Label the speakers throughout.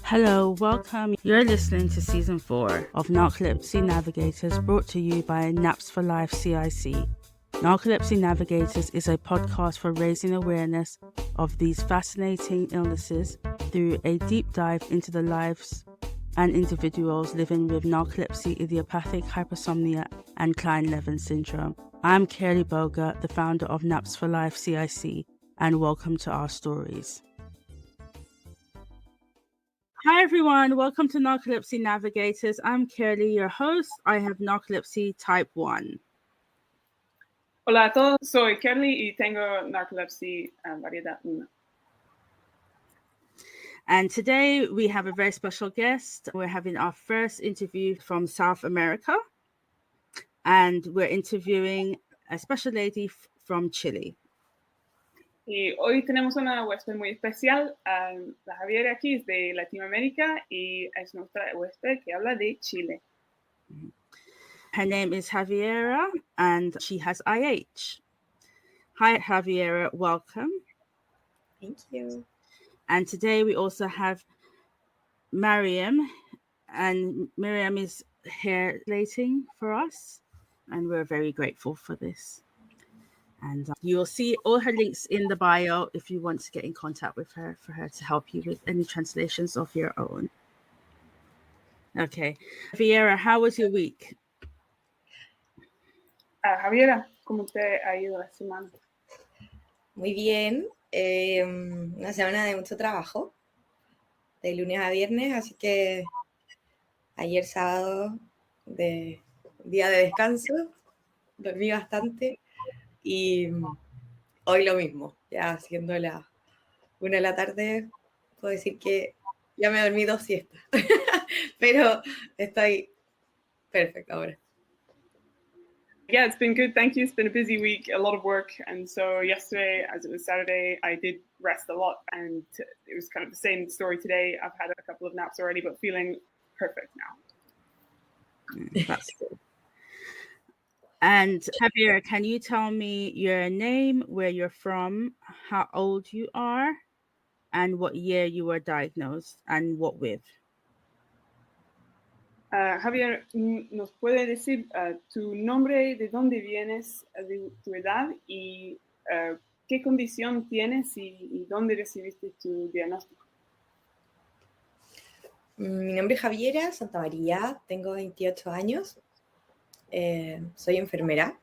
Speaker 1: Hello, welcome. You're listening to Season 4 of Narcolepsy Navigators, brought to you by Naps for Life CIC. Narcolepsy Navigators is a podcast for raising awareness of these fascinating illnesses through a deep dive into the lives and individuals living with narcolepsy, idiopathic hypersomnia, and Klein-Levin syndrome. I'm Kerly Boga, the founder of Naps for Life CIC, and welcome to our stories. Hi everyone, welcome to Narcolepsy Navigators. I'm Kerly, your host. I have narcolepsy type 1.
Speaker 2: Hola a todos, soy Kerly y tengo narcolepsy variedad 1.
Speaker 1: And today we have a very special guest. We're having our first interview from South America. And we're interviewing a special lady from Chile.
Speaker 2: Y hoy tenemos una huésped muy especial. La Javiera aquí es de Latinoamérica y es nuestra huésped que habla de Chile.
Speaker 1: Her name is Javiera and she has IH. Hi, Javiera. Welcome.
Speaker 3: Thank you.
Speaker 1: And today we also have Miriam, and Miriam is here relating for us, and we're very grateful for this. And you'll see all her links in the bio if you want to get in contact with her, for her to help you with any translations of your own. Okay. Javiera, how was your week?
Speaker 2: Javiera, ¿cómo te ha ido la semana?
Speaker 3: Muy bien. Una semana de mucho trabajo, de lunes a viernes, así que ayer sábado, día de descanso, dormí bastante y hoy lo mismo, ya siendo las 1 de la tarde, puedo decir que ya me dormí 2 siestas, pero estoy perfecta ahora.
Speaker 2: Yeah, it's been good. Thank you. It's been a busy week, a lot of work. And so yesterday, as it was Saturday, I did rest a lot. And it was kind of the same story today. I've had a couple of naps already, but feeling perfect now.
Speaker 1: That's good. And Javiera, can you tell me your name, where you're from, how old you are, and what year you were diagnosed, and what with?
Speaker 2: Javier, ¿nos puede decir tu nombre, de dónde vienes, de tu edad y qué condición tienes y dónde recibiste tu diagnóstico?
Speaker 3: Mi nombre es Javiera Santamaría, tengo 28 años, soy enfermera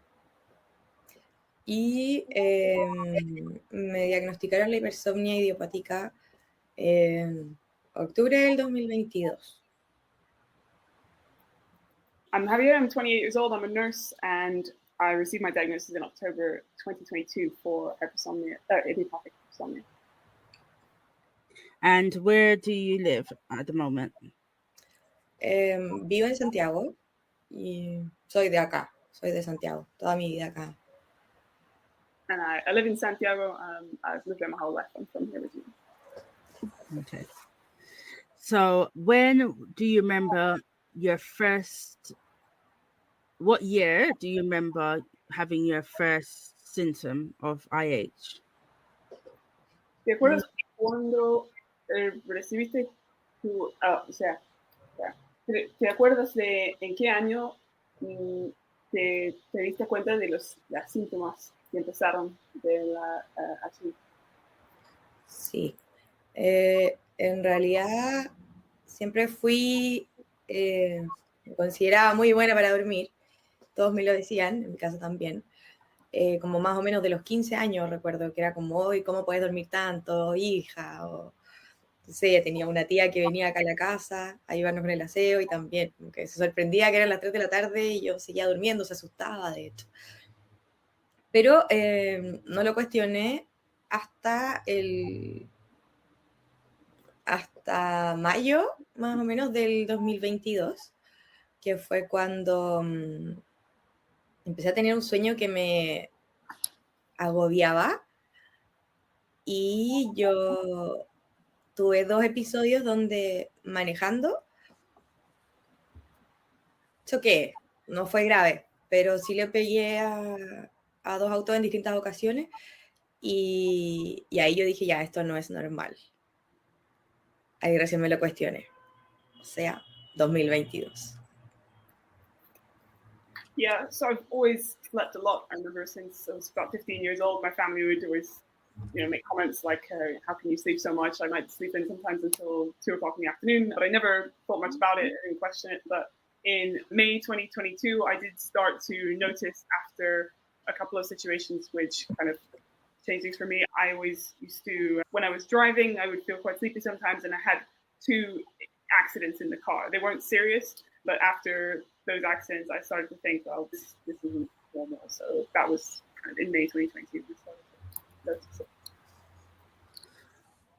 Speaker 3: y me diagnosticaron la hipersomnia idiopática en octubre del 2022.
Speaker 2: I'm Javier, I'm 28 years old, I'm a nurse, and I received my diagnosis in October 2022 for hypersomnia, idiopathic hypersomnia.
Speaker 1: And where do you live at the moment?
Speaker 3: Vivo en Santiago y soy de acá, soy de Santiago, toda mi vida acá.
Speaker 2: And I live in Santiago. I've lived there my whole life. I'm from here originally.
Speaker 1: Okay. So when do you remember your first, what year do you remember having your first symptom of IH?
Speaker 2: ¿Te acuerdas cuando recibiste tu, ¿te acuerdas de en qué año te diste cuenta de los síntomas que empezaron de la HIV?
Speaker 3: Sí, en realidad siempre fui, me consideraba muy buena para dormir, todos me lo decían, en mi casa también, como más o menos de los 15 años recuerdo que era como, hoy, ¿cómo puedes dormir tanto, hija? O, no sé, tenía una tía que venía acá a la casa a ayudarnos con el aseo y también, como que se sorprendía que eran las 3 de la tarde y yo seguía durmiendo, se asustaba de hecho. Pero no lo cuestioné hasta mayo, más o menos, del 2022, que fue cuando empecé a tener un sueño que me agobiaba y yo tuve 2 episodios donde manejando choqué, no fue grave, pero sí le pegué a 2 autos en distintas ocasiones y ahí yo dije, ya, esto no es normal. ahí recién me lo cuestioné. O sea, 2022.
Speaker 2: Yeah, so I've always slept a lot. I remember since I was about 15 years old, my family would always, make comments like, how can you sleep so much? I might sleep in sometimes until 2 o'clock in the afternoon, but I never thought much about it and question it. But in May 2022, I did start to notice after a couple of situations which kind of changed things for me. I always used to, when I was driving, I would feel quite sleepy sometimes, and I had 2 accidents in the car. They weren't serious, but after those accidents, I started to think, well, this isn't normal. So that was kind of in May 2022.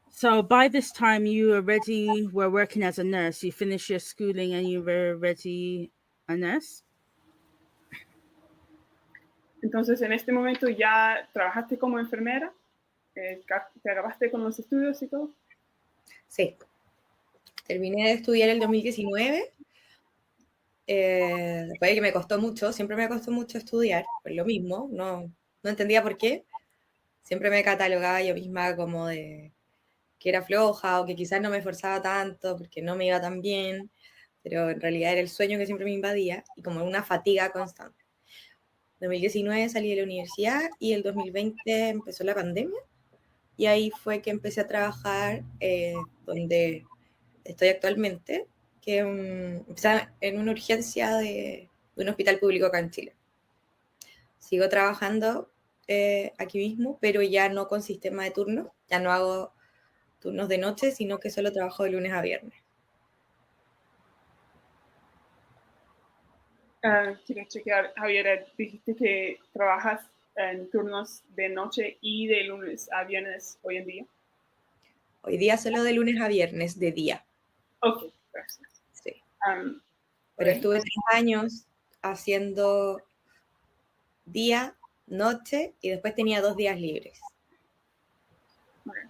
Speaker 1: So by this time, you already were working as a nurse. You finished your schooling and you were already a nurse?
Speaker 2: Entonces, en este momento ya trabajaste como enfermera, te acabaste con los estudios y todo.
Speaker 3: Sí. Terminé de estudiar el 2019. Después de que me costó mucho, siempre me costó mucho estudiar, por lo mismo, no entendía por qué. Siempre me catalogaba yo misma como de que era floja o que quizás no me esforzaba tanto porque no me iba tan bien, pero en realidad era el sueño que siempre me invadía y como una fatiga constante. En 2019 salí de la universidad y el 2020 empezó la pandemia y ahí fue que empecé a trabajar donde estoy actualmente, que empecé en una urgencia de un hospital público acá en Chile. Sigo trabajando aquí mismo, pero ya no con sistema de turnos, ya no hago turnos de noche, sino que solo trabajo de lunes a viernes.
Speaker 2: Quiero chequear, Javier, dijiste que trabajas en turnos de noche y de lunes a viernes hoy en día.
Speaker 3: Hoy día solo de lunes a viernes, de día.
Speaker 2: Ok, gracias.
Speaker 3: Sí. Pero estuve 3 años haciendo día, noche y después tenía 2 días libres.
Speaker 2: Okay.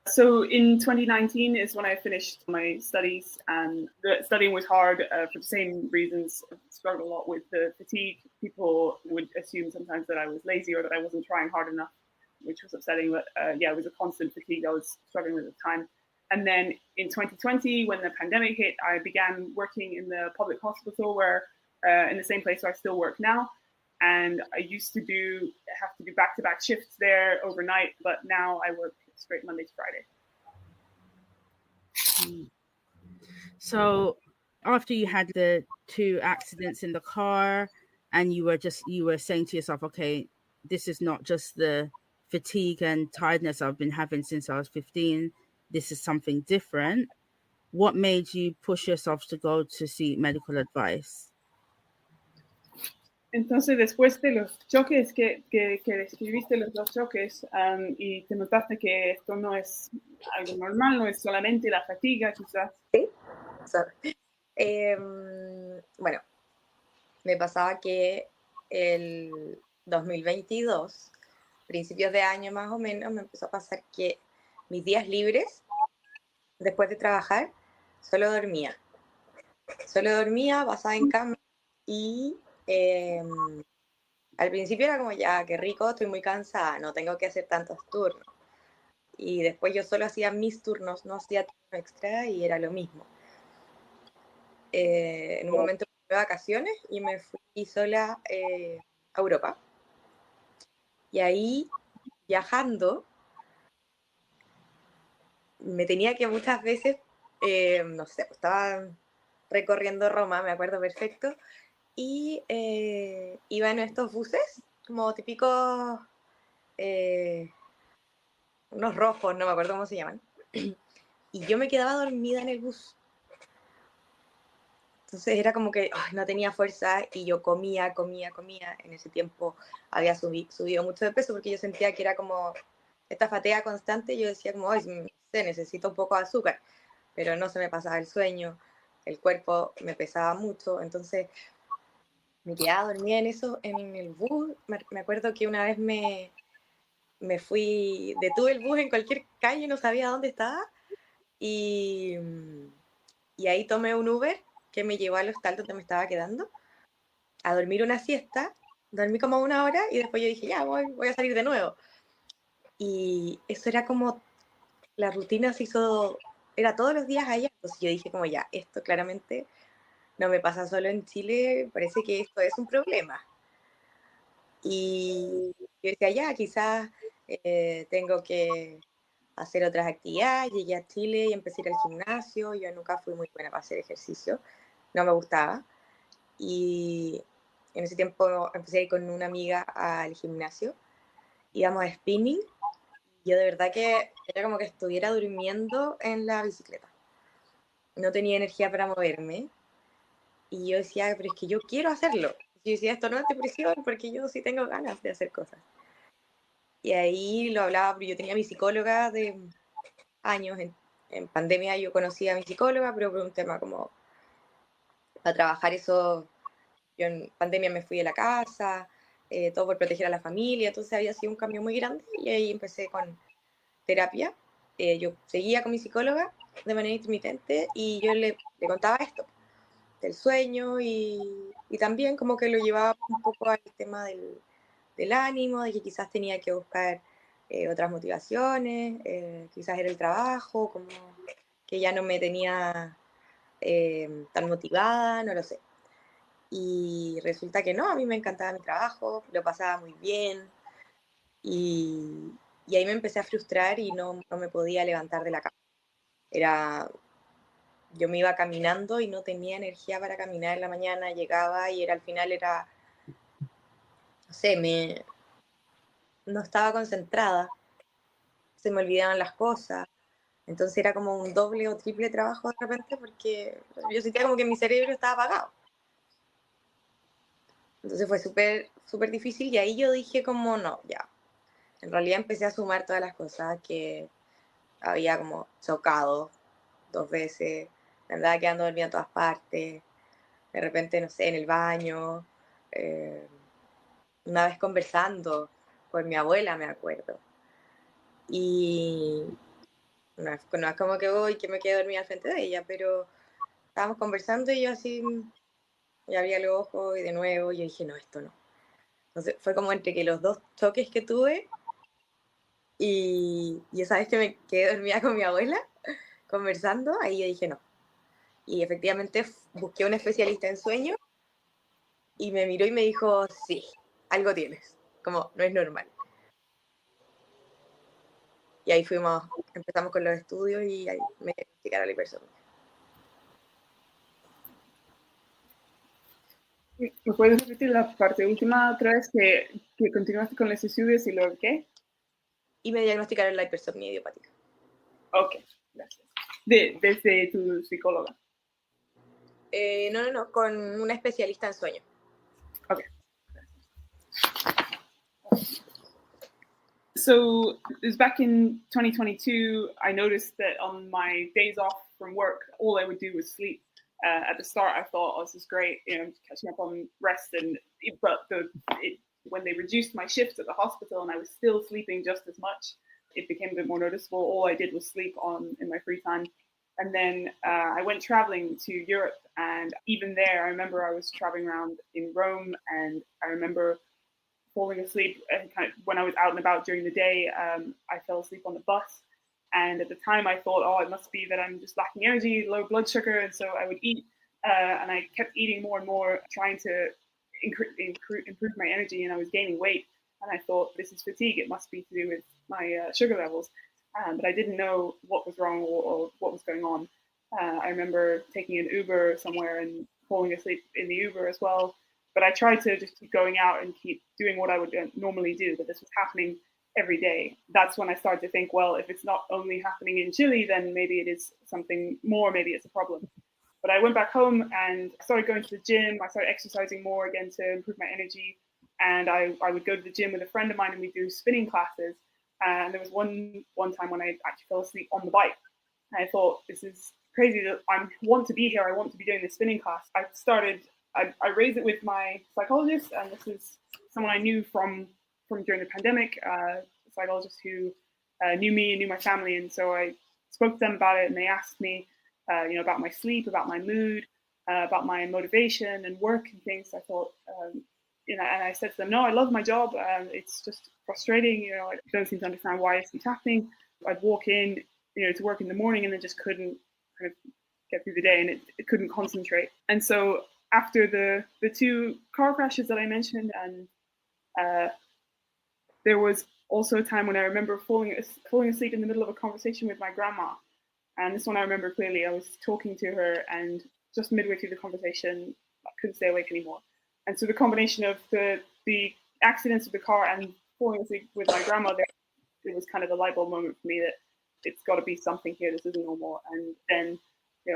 Speaker 2: So in 2019 is when I finished my studies, and the studying was hard for the same reasons. I struggled a lot with the fatigue. People would assume sometimes that I was lazy or that I wasn't trying hard enough, which was upsetting. But yeah, it was a constant fatigue I was struggling with at the time. And then in 2020, when the pandemic hit, I began working in the public hospital where in the same place where I still work now. And I used to have to do back-to-back shifts there overnight, but now I work straight Monday to Friday.
Speaker 1: So after you had the 2 accidents in the car and you were saying to yourself, okay, this is not just the fatigue and tiredness I've been having since I was 15, this is something different. What made you push yourself to go to seek medical advice?
Speaker 2: Entonces, después de los choques que describiste, los 2 choques, y te notaste que esto no es algo normal, no es solamente la fatiga, quizás.
Speaker 3: Sí. Bueno, me pasaba que el 2022, principios de año más o menos, me empezó a pasar que mis días libres, después de trabajar, solo dormía. Pasaba en cama y al principio era como, ya, qué rico, estoy muy cansada, no tengo que hacer tantos turnos. Y después yo solo hacía mis turnos, no hacía turno extra y era lo mismo. En un momento de vacaciones y me fui sola a Europa. Y ahí, viajando, me tenía que muchas veces, no sé, estaba recorriendo Roma, me acuerdo perfecto, y iba en estos buses, como típicos, unos rojos, no me acuerdo cómo se llaman, y yo me quedaba dormida en el bus. Entonces era como que no tenía fuerza y yo comía. En ese tiempo había subido mucho de peso porque yo sentía que era como esta fatiga constante. Yo decía como, necesito un poco de azúcar, pero no se me pasaba el sueño, el cuerpo me pesaba mucho, entonces me quedaba dormida en el bus. Me acuerdo que una vez me detuve el bus en cualquier calle, no sabía dónde estaba, y ahí tomé un Uber que me llevó al hostal donde me estaba quedando a dormir una siesta. Dormí como 1 hora y después yo dije, ya, voy a salir de nuevo. Y eso era como la rutina se hizo, era todos los días allá. Entonces yo dije como ya, esto claramente no me pasa solo en Chile, parece que esto es un problema. Y yo decía, ya, quizás tengo que hacer otras actividades. Llegué a Chile y empecé a ir al gimnasio. Yo nunca fui muy buena para hacer ejercicio, no me gustaba. Y en ese tiempo empecé a ir con una amiga al gimnasio, íbamos a spinning. Yo de verdad que era como que estuviera durmiendo en la bicicleta. No tenía energía para moverme. Y yo decía, pero es que yo quiero hacerlo. Yo decía, esto no es depresión, porque yo sí tengo ganas de hacer cosas. Y ahí lo hablaba, pero yo tenía mi psicóloga de años. En pandemia yo conocí a mi psicóloga, pero por un tema como para trabajar eso, yo en pandemia me fui de la casa, todo por proteger a la familia, entonces había sido un cambio muy grande y ahí empecé con terapia. Yo seguía con mi psicóloga de manera intermitente y yo le contaba esto, del sueño y también como que lo llevaba un poco al tema del ánimo, de que quizás tenía que buscar otras motivaciones, quizás era el trabajo, como que ya no me tenía tan motivada, no lo sé. Y resulta que no, a mí me encantaba mi trabajo, lo pasaba muy bien y, y ahí me empecé a frustrar y no me podía levantar de la cama. Era, yo me iba caminando y no tenía energía para caminar en la mañana, llegaba y al final era, no sé, no estaba concentrada, se me olvidaban las cosas, entonces era como un doble o triple trabajo de repente porque yo sentía como que mi cerebro estaba apagado. Entonces fue súper, súper difícil y ahí yo dije como no, ya. En realidad empecé a sumar todas las cosas que había como chocado 2 veces, me andaba quedando dormida en todas partes, de repente, no sé, en el baño, eh, una vez conversando con mi abuela, me acuerdo. Y no es como que voy, que me quedé dormida al frente de ella, pero estábamos conversando y yo así, y abría los ojos y de nuevo, y yo dije, no, esto no. Entonces fue como entre que los dos choques que tuve y esa vez que me quedé dormida con mi abuela conversando, ahí yo dije no. Y efectivamente busqué un especialista en sueño y me miró y me dijo, sí, algo tienes, como no es normal. Y ahí empezamos con los estudios y ahí me diagnosticaron la hipersomnia.
Speaker 2: ¿Me puedes repetir la parte última otra vez que continuaste con los estudios y luego qué?
Speaker 3: Y me diagnosticaron la hipersomnia idiopática.
Speaker 2: Ok, gracias. Desde tu psicóloga.
Speaker 3: No, con una especialista en sueño.
Speaker 2: Okay. So it was back in 2022. I noticed that on my days off from work, all I would do was sleep. At the start, I thought, "Oh, this is great, catching up on rest." When they reduced my shifts at the hospital and I was still sleeping just as much, it became a bit more noticeable. All I did was sleep in my free time. And then I went traveling to Europe, and even there, I remember I was traveling around in Rome, and I remember falling asleep when I was out and about during the day. I fell asleep on the bus. And at the time, I thought, oh, it must be that I'm just lacking energy, low blood sugar. And so I would eat, and I kept eating more and more, trying to improve my energy, and I was gaining weight. And I thought, this is fatigue. It must be to do with my sugar levels. But I didn't know what was wrong or what was going on. I remember taking an Uber somewhere and falling asleep in the Uber as well. But I tried to just keep going out and keep doing what I would normally do, but this was happening every day. That's when I started to think, well, if it's not only happening in Chile, then maybe it is something more, maybe it's a problem. But I went back home and I started going to the gym. I started exercising more again to improve my energy. And I would go to the gym with a friend of mine and we'd do spinning classes. And there was one time when I actually fell asleep on the bike. And I thought, this is crazy that I want to be here. I want to be doing this spinning class. I raised it with my psychologist, and this is someone I knew from during the pandemic, a psychologist who knew me and knew my family. And so I spoke to them about it, and they asked me, about my sleep, about my mood, about my motivation and work and things. I thought, and I said to them, no, I love my job. It's just frustrating. I don't seem to understand why this keeps happening. I'd walk in to work in the morning and then just couldn't kind of get through the day, and it couldn't concentrate. And so after the 2 car crashes that I mentioned, and there was also a time when I remember falling asleep in the middle of a conversation with my grandma. And this one I remember clearly. I was talking to her, and just midway through the conversation, I couldn't stay awake anymore. And so the combination of the accidents with the car and falling asleep with my grandmother, it was kind of a light bulb moment for me that it's got to be something here. This isn't normal. And then,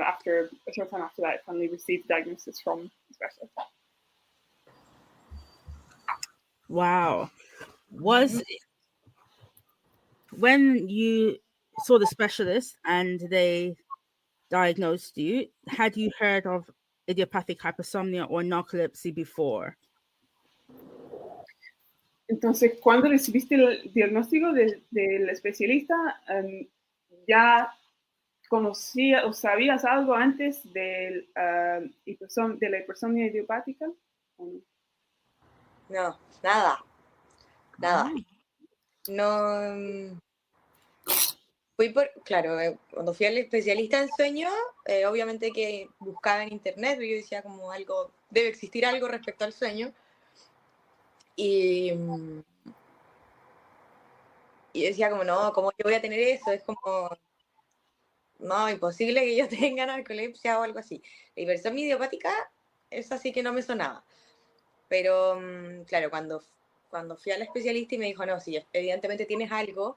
Speaker 2: after a short time after that, I finally received the diagnosis from the specialist.
Speaker 1: Wow. When you saw the specialist and they diagnosed you, had you heard of idiopathic hypersomnia or narcolepsy before?
Speaker 2: Entonces, cuando recibiste el diagnóstico del especialista, ¿ya conocías o sabías algo antes de la hipersomnia idiopática?
Speaker 3: No, nada. No. Cuando fui al especialista en sueño, obviamente que buscaba en internet, yo decía como debe existir algo respecto al sueño. Y decía como, no, ¿cómo yo voy a tener eso? Es como, no, imposible que yo tenga narcolepsia o algo así. La hipersomnia idiopática, eso sí que no me sonaba. Pero, claro, cuando fui al especialista y me dijo, no, sí, evidentemente tienes algo,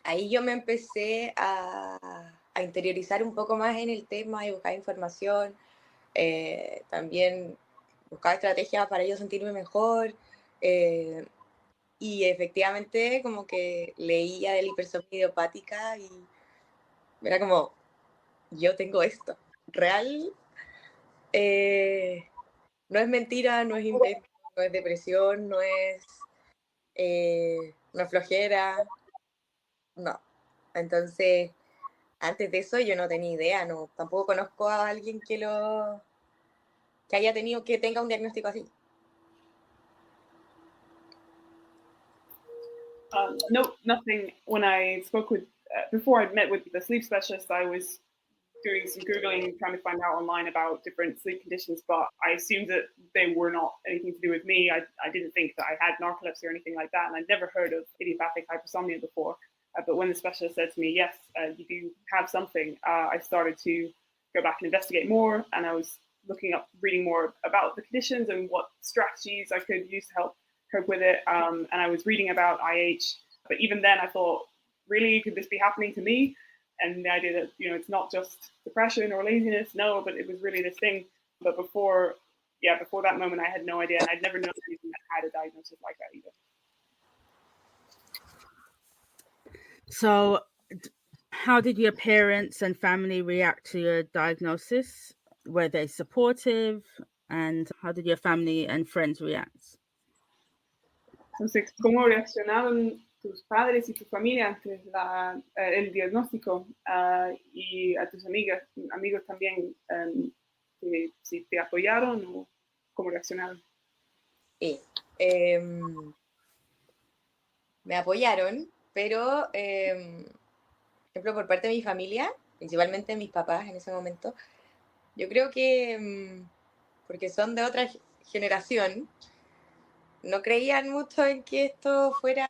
Speaker 3: ahí yo me empecé a interiorizar un poco más en el tema y buscar información. También buscaba estrategias para yo sentirme mejor. Y efectivamente como que leía de la hipersomnia idiopática y era como, yo tengo esto. Real, no es mentira, no es invento, no es depresión, no es flojera, no. Entonces, antes de eso yo no tenía idea, no, tampoco conozco a alguien que tenga un diagnóstico así.
Speaker 2: No, nothing. When I spoke with, before I met with the sleep specialist, I was doing some Googling, trying to find out online about different sleep conditions, but I assumed that they were not anything to do with me. I didn't think that I had narcolepsy or anything like that, and I'd never heard of idiopathic hypersomnia before. But when the specialist said to me, yes, you do have something, I started to go back and investigate more, and I was reading more about the conditions and what strategies I could use to help cope with it. And I was reading about IH, but even then I thought, really, could this be happening to me? And the idea that, it's not just depression or laziness, no, but it was really this thing. But before that moment, I had no idea, and I'd never known anyone that had a diagnosis like that either.
Speaker 1: So how did your parents and family react to your diagnosis? Were they supportive? And how did your family and friends react?
Speaker 2: Entonces, ¿cómo reaccionaron tus padres y tu familia ante el diagnóstico? Y a tus amigos también, si te apoyaron o cómo reaccionaron?
Speaker 3: Sí, me apoyaron, pero, por ejemplo, por parte de mi familia, principalmente mis papás en ese momento, yo creo que, porque son de otra generación, no creían mucho en que esto fuera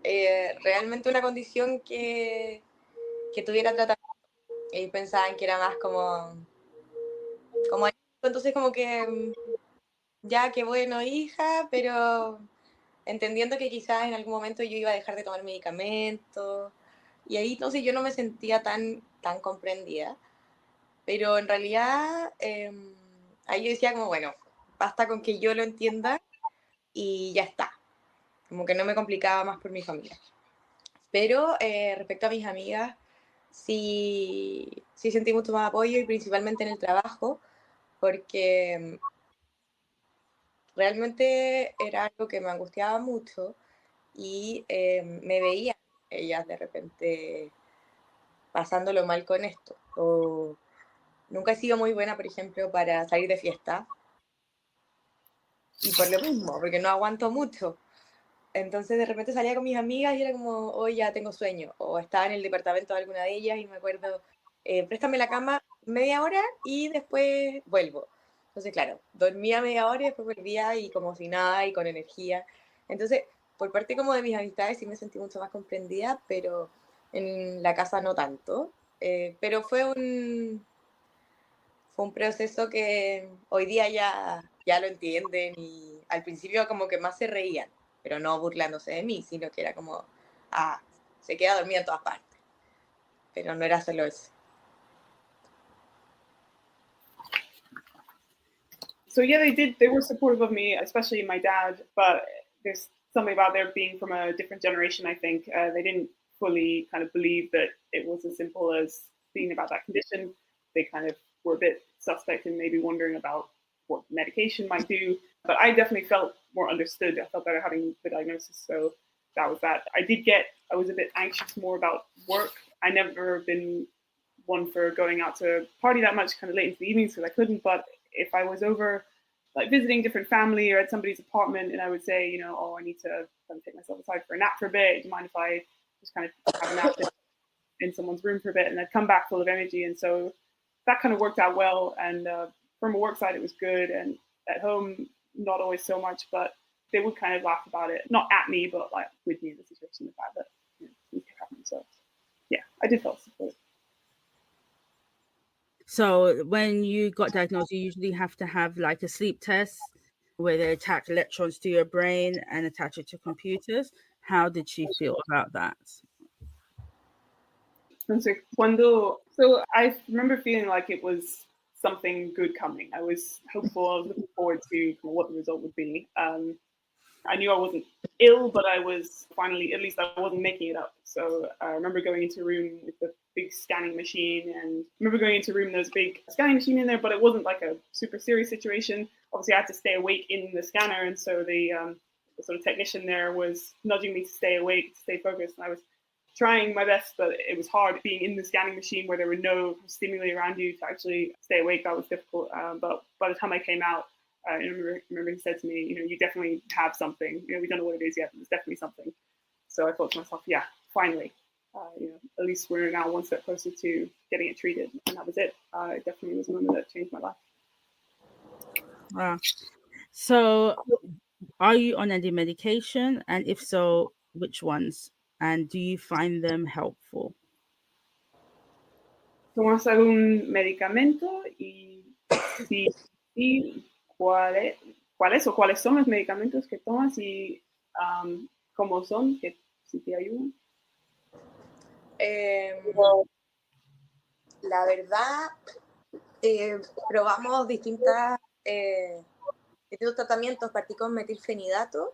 Speaker 3: realmente una condición que tuviera tratamiento. Ellos pensaban que era más como entonces como que ya, qué bueno, hija, pero entendiendo que quizás en algún momento yo iba a dejar de tomar medicamentos, y ahí entonces yo no me sentía tan comprendida, pero en realidad ahí yo decía como, bueno, basta con que yo lo entienda y ya está, como que no me complicaba más por mi familia. Pero respecto a mis amigas, sí sentí mucho más apoyo, y principalmente en el trabajo, porque realmente era algo que me angustiaba mucho, y me veía ellas de repente pasándolo mal con esto. O nunca he sido muy buena, por ejemplo, para salir de fiesta, y por lo mismo, porque no aguanto mucho. Entonces de repente salía con mis amigas y era como, hoy ya tengo sueño. O estaba en el departamento de alguna de ellas y me acuerdo, préstame la cama media hora y después vuelvo. Entonces, claro, dormía media hora y después volvía y como si nada y con energía. Entonces, por parte como de mis amistades sí me sentí mucho más comprendida, pero en la casa no tanto. Pero fue un proceso que hoy día ya lo entienden y al principio como que más se reían, pero no burlándose de mí, sino que era como, ah, se queda dormida en todas partes, pero no era solo eso.
Speaker 2: So yeah, they were supportive of me, especially my dad, but there's something about their being from a different generation. I think they didn't fully kind of believe that it was as simple as being about that condition. They kind of were a bit suspect and maybe wondering about what medication might do. But I definitely felt more understood. I felt better having the diagnosis. So that was that. I was a bit anxious more about work. I never been one for going out to party that much kind of late into the evenings because I couldn't. But if I was over like visiting different family or at somebody's apartment and I would say, you know, oh, I need to kind of take myself aside for a nap for a bit. Do you mind if I just kind of have a nap in someone's room for a bit? And I'd come back full of energy. And so that kind of worked out well. And from a work side, it was good. And at home, not always so much, but they would kind of laugh about it, not at me, but like with me in the situation, the fact that things could happen. So yeah, I did feel support.
Speaker 1: So when you got diagnosed, you usually have to have like a sleep test where they attach electrodes to your brain and attach it to computers. How did she feel about that?
Speaker 2: So I remember feeling like it was something good coming. I was hopeful. I was looking forward to what the result would be. I knew I wasn't ill, but I was finally, at least I wasn't making it up. So I remember going into a room with the big scanning machine, and I remember going into a room, there was a big scanning machine in there, but it wasn't like a super serious situation. Obviously, I had to stay awake in the scanner, and so the sort of technician there was nudging me to stay awake, to stay focused, and I was trying my best, but it was hard being in the scanning machine where there were no stimuli around you to actually stay awake. That was difficult. But by the time I came out, I remember he said to me, you know, you definitely have something. You know, we don't know what it is yet, but it's definitely something. So I thought to myself, yeah, finally, you know, at least we're now one step closer to getting it treated. And that was it. It definitely was a moment that changed my life.
Speaker 1: Wow. So are you on any medication? And if so, which ones? And do you find them helpful?
Speaker 2: ¿Tomas algún medicamento? Y si sí, ¿cuáles o cuáles son los medicamentos que tomas y cómo son? Que si te ayudan.
Speaker 3: La verdad, probamos distintos tratamientos. Partí con metilfenidato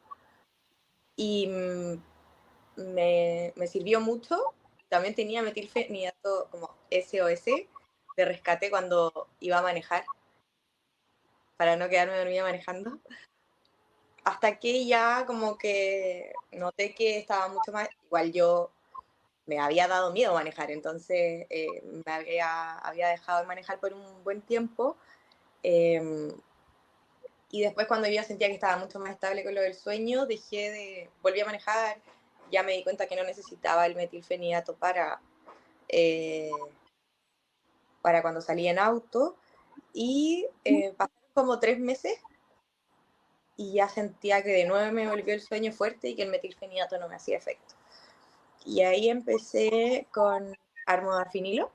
Speaker 3: y me sirvió mucho. También tenía metilfenidato como SOS de rescate cuando iba a manejar, para no quedarme dormida manejando. Hasta que ya como que noté que estaba mucho más, igual yo me había dado miedo manejar, entonces me había dejado de manejar por un buen tiempo. Y después cuando yo sentía que estaba mucho más estable con lo del sueño, volví a manejar, ya me di cuenta que no necesitaba el metilfenidato para cuando salía en auto, y pasaron como 3 meses y ya sentía que de nuevo me volvió el sueño fuerte y que el metilfenidato no me hacía efecto. Y ahí empecé con armodafinilo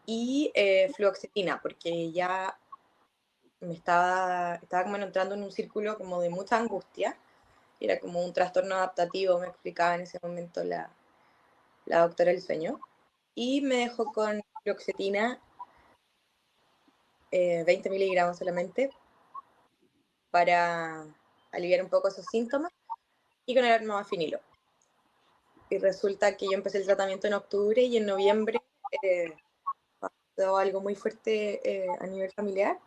Speaker 3: y fluoxetina, porque ya estaba como entrando en un círculo como de mucha angustia. Era como un trastorno adaptativo, me explicaba en ese momento la doctora del sueño. Y me dejó con fluoxetina, 20 miligramos solamente, para aliviar un poco esos síntomas, y con el armodafinilo. Y resulta que yo empecé el tratamiento en octubre y en noviembre pasó algo muy fuerte a nivel familiar,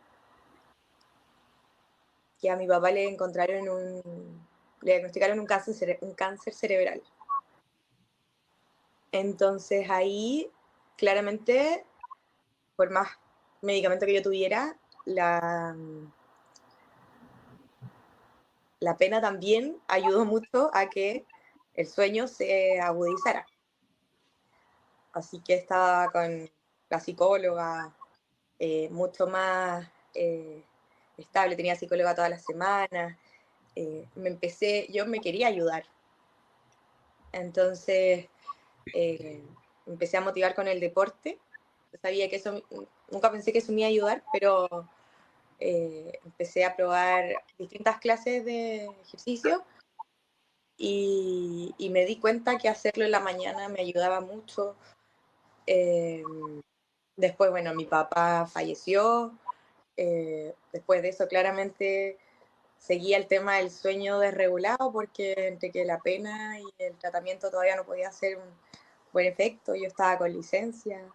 Speaker 3: que a mi papá le diagnosticaron un cáncer cerebral. Entonces ahí, claramente, por más medicamento que yo tuviera, la pena también ayudó mucho a que el sueño se agudizara. Así que estaba con la psicóloga mucho más estable, tenía psicóloga todas las semanas. Yo me quería ayudar. Entonces empecé a motivar con el deporte. Sabía que eso, nunca pensé que eso me iba a ayudar, pero empecé a probar distintas clases de ejercicio y me di cuenta que hacerlo en la mañana me ayudaba mucho. Después, bueno, mi papá falleció. Después de eso, claramente seguía el tema del sueño desregulado porque entre que la pena y el tratamiento todavía no podía hacer un buen efecto. Yo estaba con licencia,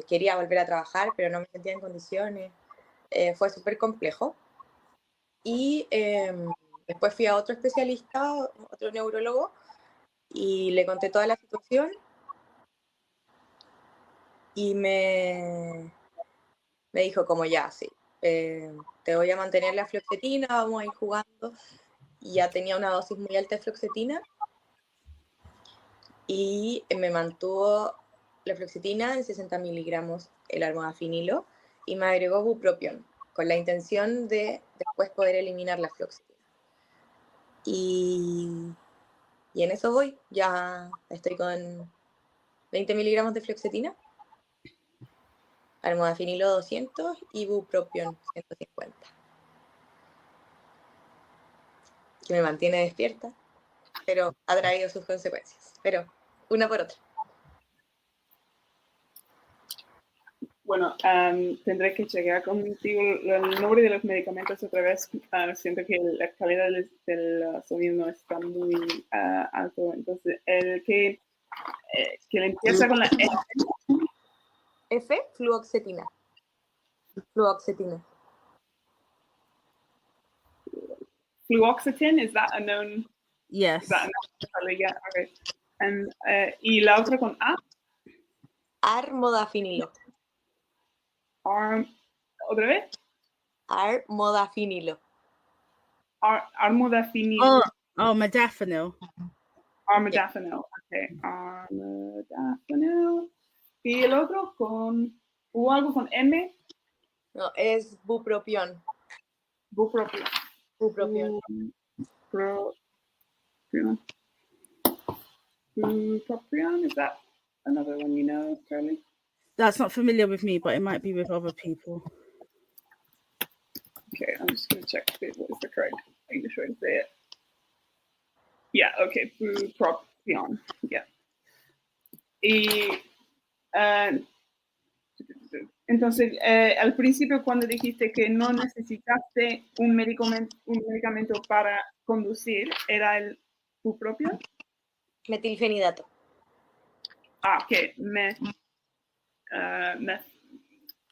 Speaker 3: quería volver a trabajar, pero no me sentía en condiciones. Fue súper complejo. Y después fui a otro especialista, otro neurólogo, y le conté toda la situación y me dijo como ya, sí, te voy a mantener la fluoxetina, vamos a ir jugando. Y ya tenía una dosis muy alta de fluoxetina y me mantuvo la fluoxetina en 60 miligramos el armodafinilo y me agregó bupropión con la intención de después poder eliminar la fluoxetina. Y en eso voy, ya estoy con 20 miligramos de fluoxetina, armodafinilo 200 y bupropión 150. Que me mantiene despierta, pero ha traído sus consecuencias. Pero una por otra.
Speaker 2: Bueno, tendré que chequear contigo el nombre de los medicamentos otra vez. Siento que la calidad del sonido no está muy alto. Entonces, el que empieza con la F.
Speaker 3: F, fluoxetina. Fluoxetina.
Speaker 2: Fluoxetine, is that a known?
Speaker 1: Yes.
Speaker 2: Is that a known? Yeah, okay. And, y la otra con A.
Speaker 3: Armodafinilo.
Speaker 2: ¿Otra vez?
Speaker 3: Armodafinilo.
Speaker 2: Armodafinil.
Speaker 1: Oh, modafinil.
Speaker 2: Armodafinil. Okay. Armodafinil. Y el otro ¿hubo algo con M?
Speaker 3: No, es bupropión.
Speaker 2: Bupropión.
Speaker 3: Bupropión.
Speaker 2: Bupropión, is that another one you know, Charlie?
Speaker 1: That's not familiar with me, but it might be with other people.
Speaker 2: Okay, I'm just going to check what is the correct English way to say it. Yeah, okay, bupropion. Yeah. Y entonces, al principio cuando dijiste que no necesitaste un medicamento para conducir, ¿era el bupropión?
Speaker 3: Metilfenidato.
Speaker 2: Ok,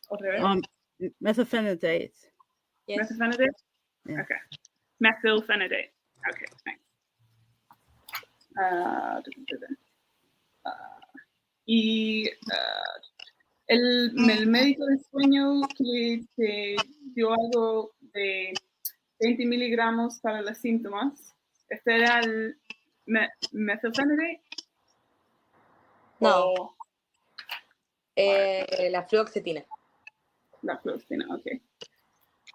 Speaker 2: otra vez.
Speaker 1: Methylphenidate.
Speaker 3: Yes.
Speaker 2: Methylphenidate?
Speaker 1: Yeah.
Speaker 2: Okay. Methylphenidate. Okay, thanks. Y el médico de sueño que te dio algo de 20 miligramos para los síntomas, ¿este era el methylphenidate?
Speaker 3: No. La fluoxetina.
Speaker 2: La fluoxetina, ok.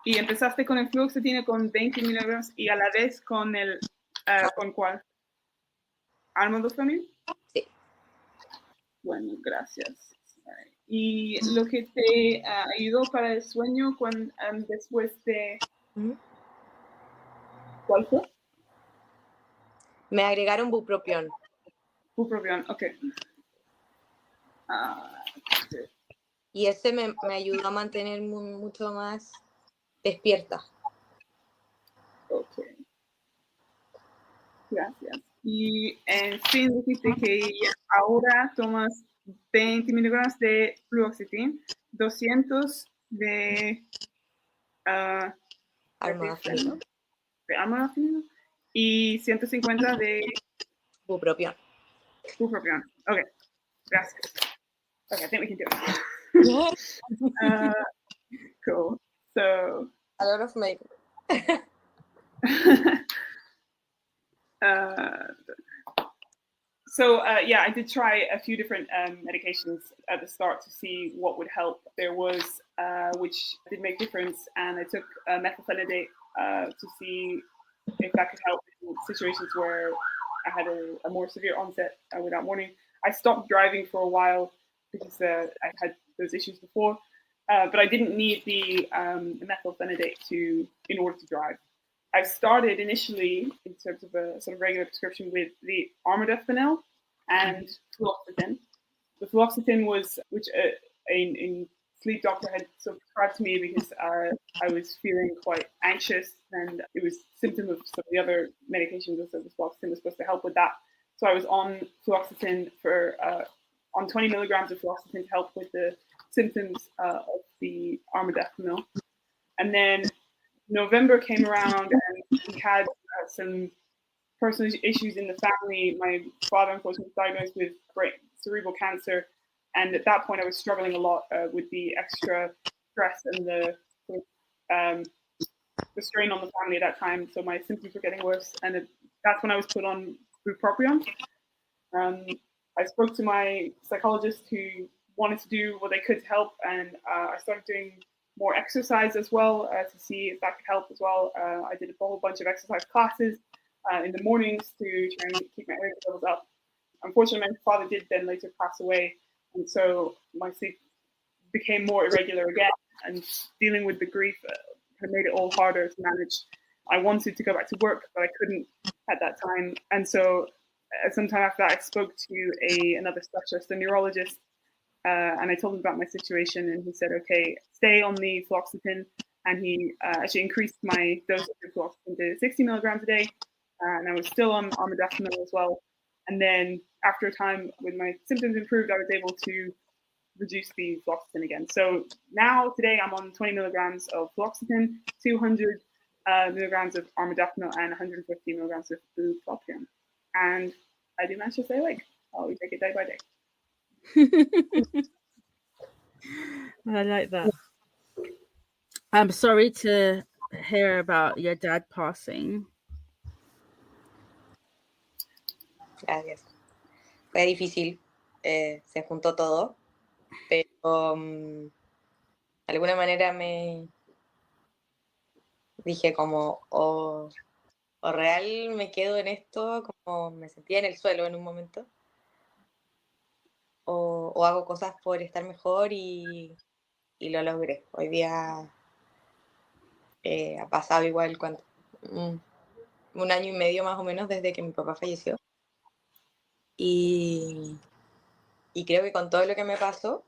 Speaker 2: Y empezaste con el fluoxetina con 20 miligramos y a la vez con el, ¿con cuál? ¿Armodafinil?
Speaker 3: Sí.
Speaker 2: Bueno, gracias. Y lo que te ayudó para el sueño después de... ¿Cuál fue?
Speaker 3: Me agregaron bupropión.
Speaker 2: Bupropión, ok.
Speaker 3: Y ese me ayudó a mantener mucho más despierta.
Speaker 2: Ok. Gracias. Y en fin, dijiste que ahora tomas 20 miligramos de fluoxetina, 200 de
Speaker 3: Armodafinilo.
Speaker 2: Y 150 de
Speaker 3: Bupropión.
Speaker 2: bupropión. Ok, gracias. Okay, I think we can do it. Cool. So,
Speaker 3: A lot of makeup.
Speaker 2: I did try a few different medications at the start to see what would help. There was, which did make difference, and I took methylphenidate to see if that could help in situations where I had a more severe onset without warning. I stopped driving for a while because I had those issues before, but I didn't need the methylphenidate in order to drive. I started initially in terms of a sort of regular prescription with the armodafinil and fluoxetine. The fluoxetine was, which a sleep doctor had sort of prescribed to me because I was feeling quite anxious, and it was a symptom of some of the other medications. So the fluoxetine was supposed to help with that. So I was on fluoxetine on 20 milligrams of fluoxetine to help with the symptoms of the armodafinil. And then November came around, and we had some personal issues in the family. My father, unfortunately, was diagnosed with cerebral cancer, and at that point, I was struggling a lot with the extra stress and the strain on the family at that time. So my symptoms were getting worse, and that's when I was put on bupropion. I spoke to my psychologist, who wanted to do what they could to help, and I started doing more exercise as well to see if that could help as well. I did a whole bunch of exercise classes in the mornings to try and keep my energy levels up. Unfortunately, my father did then later pass away, and so my sleep became more irregular again, and dealing with the grief made it all harder to manage. I wanted to go back to work, but I couldn't at that time, and so sometime after that, I spoke to another specialist, a neurologist, and I told him about my situation, and he said, okay, stay on the fluoxetine. And he actually increased my dose of fluoxetine to 60 milligrams a day. And I was still on armodafinil as well. And then after a time, when my symptoms improved, I was able to reduce the fluoxetine again. So now, today, I'm on 20 milligrams of fluoxetine, 200 milligrams of armodafinil, and 150 milligrams of bupropion. And I do manage to stay awake. We take it day by day.
Speaker 1: I like that. I'm sorry to hear about your dad passing.
Speaker 3: Gracias. Fue difícil, se juntó todo, pero de alguna manera me dije como, o real me quedo en esto, como me sentía en el suelo en un momento, o hago cosas por estar mejor y lo logré. Hoy día ha pasado igual un año y medio más o menos desde que mi papá falleció. Y creo que con todo lo que me pasó,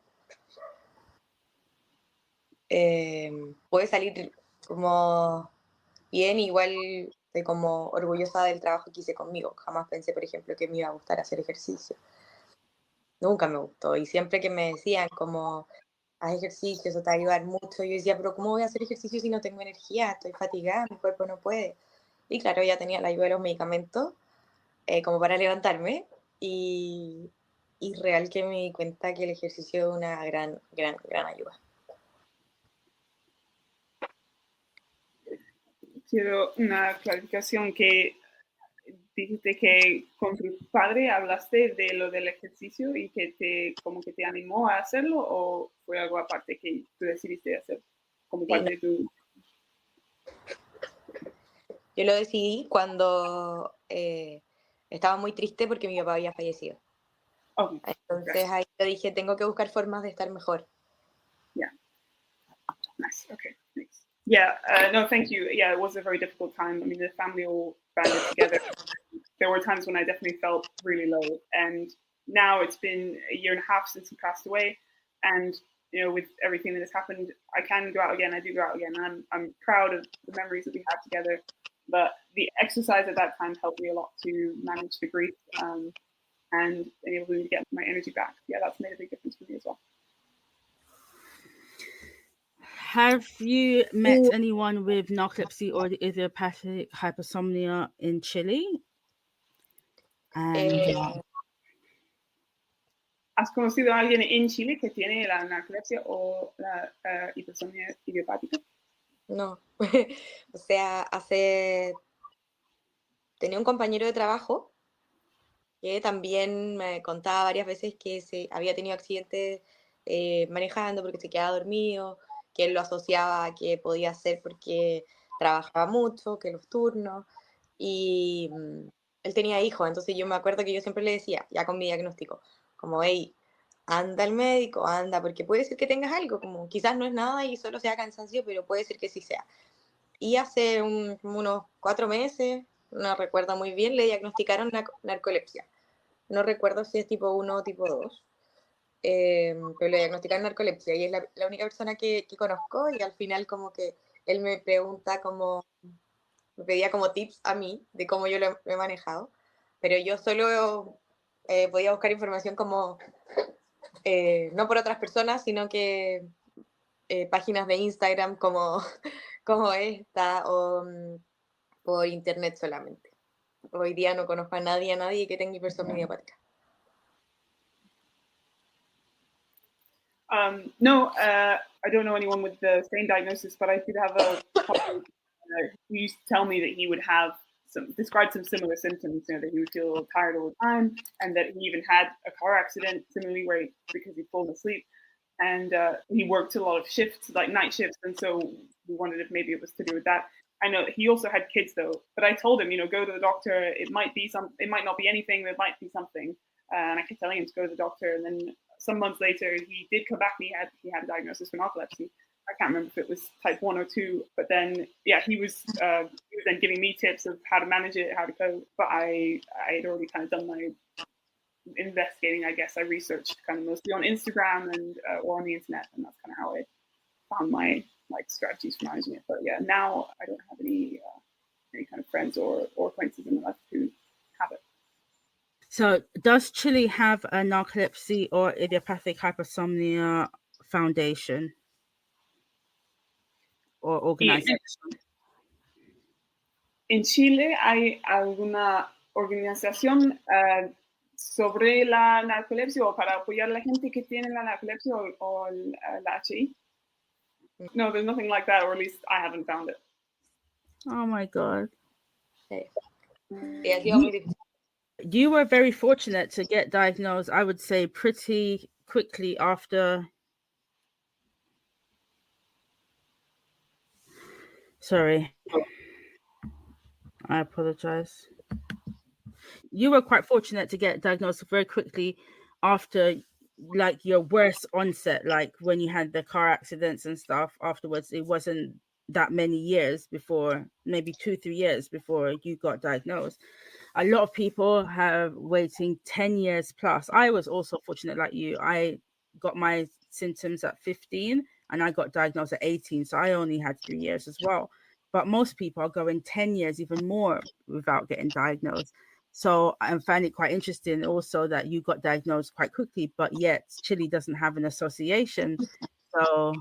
Speaker 3: pude salir como bien. Igual estoy como orgullosa del trabajo que hice conmigo. Jamás pensé, por ejemplo, que me iba a gustar hacer ejercicio. Nunca me gustó. Y siempre que me decían como, haz ejercicio, eso te va a ayudar mucho, yo decía, pero ¿cómo voy a hacer ejercicio si no tengo energía? Estoy fatigada, mi cuerpo no puede. Y claro, ya tenía la ayuda de los medicamentos como para levantarme, y real que me di cuenta que el ejercicio es una gran ayuda.
Speaker 2: Quiero una clarificación, que dijiste que con tu padre hablaste de lo del ejercicio y que te animó a hacerlo, o fue algo aparte que tú decidiste hacer como parte de tu...
Speaker 3: Yo lo decidí cuando estaba muy triste porque mi papá había fallecido.
Speaker 2: Okay.
Speaker 3: Entonces ahí yo dije, tengo que buscar formas de estar mejor.
Speaker 2: Yeah. Nice. Okay. Thanks. Yeah. No, thank you. Yeah, it was a very difficult time. I mean, the family all banded together. There were times when I definitely felt really low, and now it's been a year and a half since he passed away, and with everything that has happened, I can go out again. I do go out again, and I'm proud of the memories that we had together. But the exercise at that time helped me a lot to manage the grief, and able to get my energy back. Yeah, that's made a big difference for me as well.
Speaker 1: Have you met anyone with narcolepsy or idiopathic hypersomnia in Chile?
Speaker 2: ¿Has conocido a alguien en Chile que tiene la narcolepsia o la hipersomnia idiopática?
Speaker 3: No. O sea, tenía un compañero de trabajo que también me contaba varias veces que se había tenido accidentes manejando porque se quedaba dormido, que él lo asociaba a que podía ser porque trabajaba mucho, que los turnos, y él tenía hijos, entonces yo me acuerdo que yo siempre le decía, ya con mi diagnóstico, como, hey, anda al médico, anda, porque puede ser que tengas algo, como quizás no es nada y solo sea cansancio, pero puede ser que sí sea. Y hace unos 4 meses, no recuerdo muy bien, le diagnosticaron narcolepsia. No recuerdo si es tipo 1 o tipo 2, pero le diagnosticaron narcolepsia y es la única persona que conozco, y al final como que él me pregunta como, me pedía como tips a mí de cómo yo lo he manejado, pero yo solo podía buscar información como, no por otras personas, sino que páginas de Instagram como, como esta, o por internet solamente. Hoy día no conozco a nadie que tenga hipersomnia idiopática.
Speaker 2: No, I don't know anyone with the same diagnosis, but I did have a couple who used to tell me that he would have described some similar symptoms, that he would feel tired all the time, and that he even had a car accident similarly because he'd fallen asleep. And he worked a lot of shifts, like night shifts, and so we wondered if maybe it was to do with that. I know he also had kids though, but I told him, go to the doctor. It might not be anything. It might be something. And I kept telling him to go to the doctor. And then some months later, he did come back and he had a diagnosis for narcolepsy. I can't remember if it was type 1 or 2, but then he was then giving me tips of how to manage it, how to cope. But I had already kind of done my investigating. I guess I researched kind of mostly on Instagram and or on the internet, and that's kind of how I found my strategies for managing it. But yeah, now I don't have any kind of friends or acquaintances in my life who have it.
Speaker 1: So does Chile have a narcolepsy or idiopathic hypersomnia foundation or organization?
Speaker 2: En Chile hay alguna organización sobre la narcolepsia o para apoyar a la gente que tiene la narcolepsia o la HI? No, there's nothing like that, or at least I haven't found it.
Speaker 1: Oh my God. You were very fortunate to get diagnosed, I would say, pretty quickly after. Sorry. I apologize. You were quite fortunate to get diagnosed very quickly after like your worst onset, like when you had the car accidents and stuff afterwards. It wasn't that many years before, maybe 2-3 years before you got diagnosed. A lot of people have waiting 10 years plus. I was also fortunate like you. I got my symptoms at 15 and I got diagnosed at 18. So I only had 3 years as well. But most people are going 10 years, even more, without getting diagnosed. So I find it quite interesting also that you got diagnosed quite quickly, but yet Chile doesn't have an association. So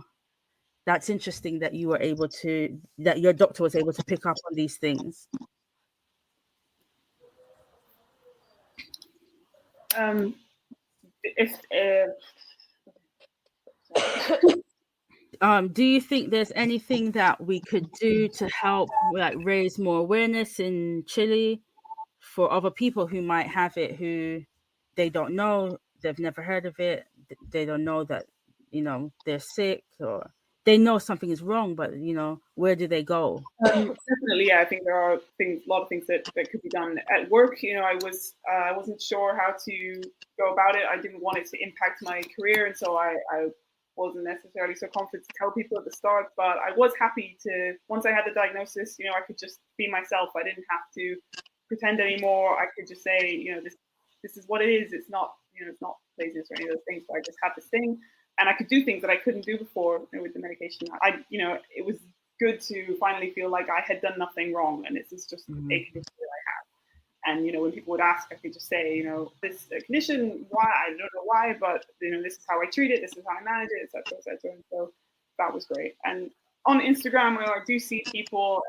Speaker 1: that's interesting that you were able to, that your doctor was able to pick up on these things. Do you think there's anything that we could do to help like raise more awareness in Chile for other people who might have it, who they don't know, they've never heard of it, they don't know that, they're sick, or they know something is wrong, but where do they go?
Speaker 2: Definitely, yeah. I think there are a lot of things that could be done at work. I wasn't sure how to go about it. I didn't want it to impact my career, and so I wasn't necessarily so confident to tell people at the start. But I was happy to, once I had the diagnosis, I could just be myself. I didn't have to pretend anymore. I could just say, this is what it is. It's not, it's not laziness or any of those things. But I just have this thing, and I could do things that I couldn't do before with the medication. It was good to finally feel like I had done nothing wrong, and this is just a condition that I have. And when people would ask, I could just say, this condition, why, I don't know why, but this is how I treat it, this is how I manage it, etc., etc. And so that was great. And on Instagram, I do see people,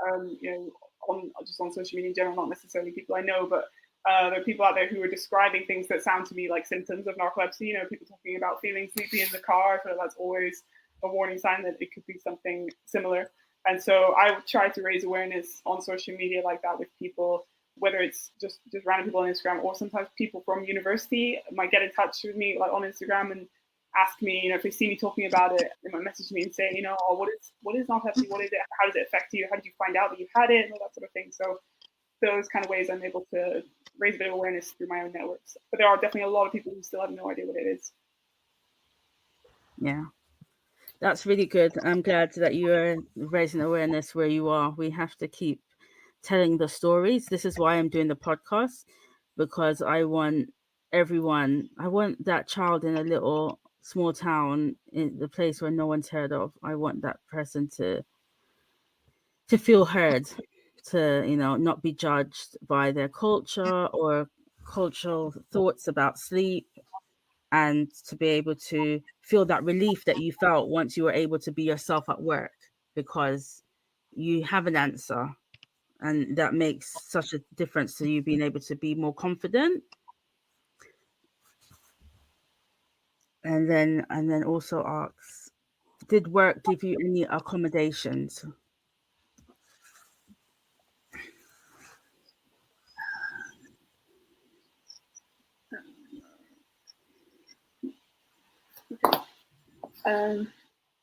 Speaker 2: on social media in general, not necessarily people I know, but there are people out there who are describing things that sound to me like symptoms of narcolepsy. People talking about feeling sleepy in the car, so that's always a warning sign that it could be something similar. And so I try to raise awareness on social media like that with people. whether it's just random people on Instagram, or sometimes people from university might get in touch with me like on Instagram and ask me, if they see me talking about it, they might message me and say, oh, what is narcolepsy? What is it? How does it affect you? How did you find out that you had it? And all that sort of thing. So those kind of ways I'm able to raise a bit of awareness through my own networks. But there are definitely a lot of people who still have no idea what it is.
Speaker 1: Yeah. That's really good. I'm glad that you're raising awareness where you are. We have to keep telling the stories. This is why I'm doing the podcast, because I want that child in a little small town, in the place where no one's heard of. I want that person to feel heard, to, not be judged by their culture or cultural thoughts about sleep, and to be able to feel that relief that you felt once you were able to be yourself at work, because you have an answer, and that makes such a difference to you being able to be more confident. And then also asks, did work give you any accommodations?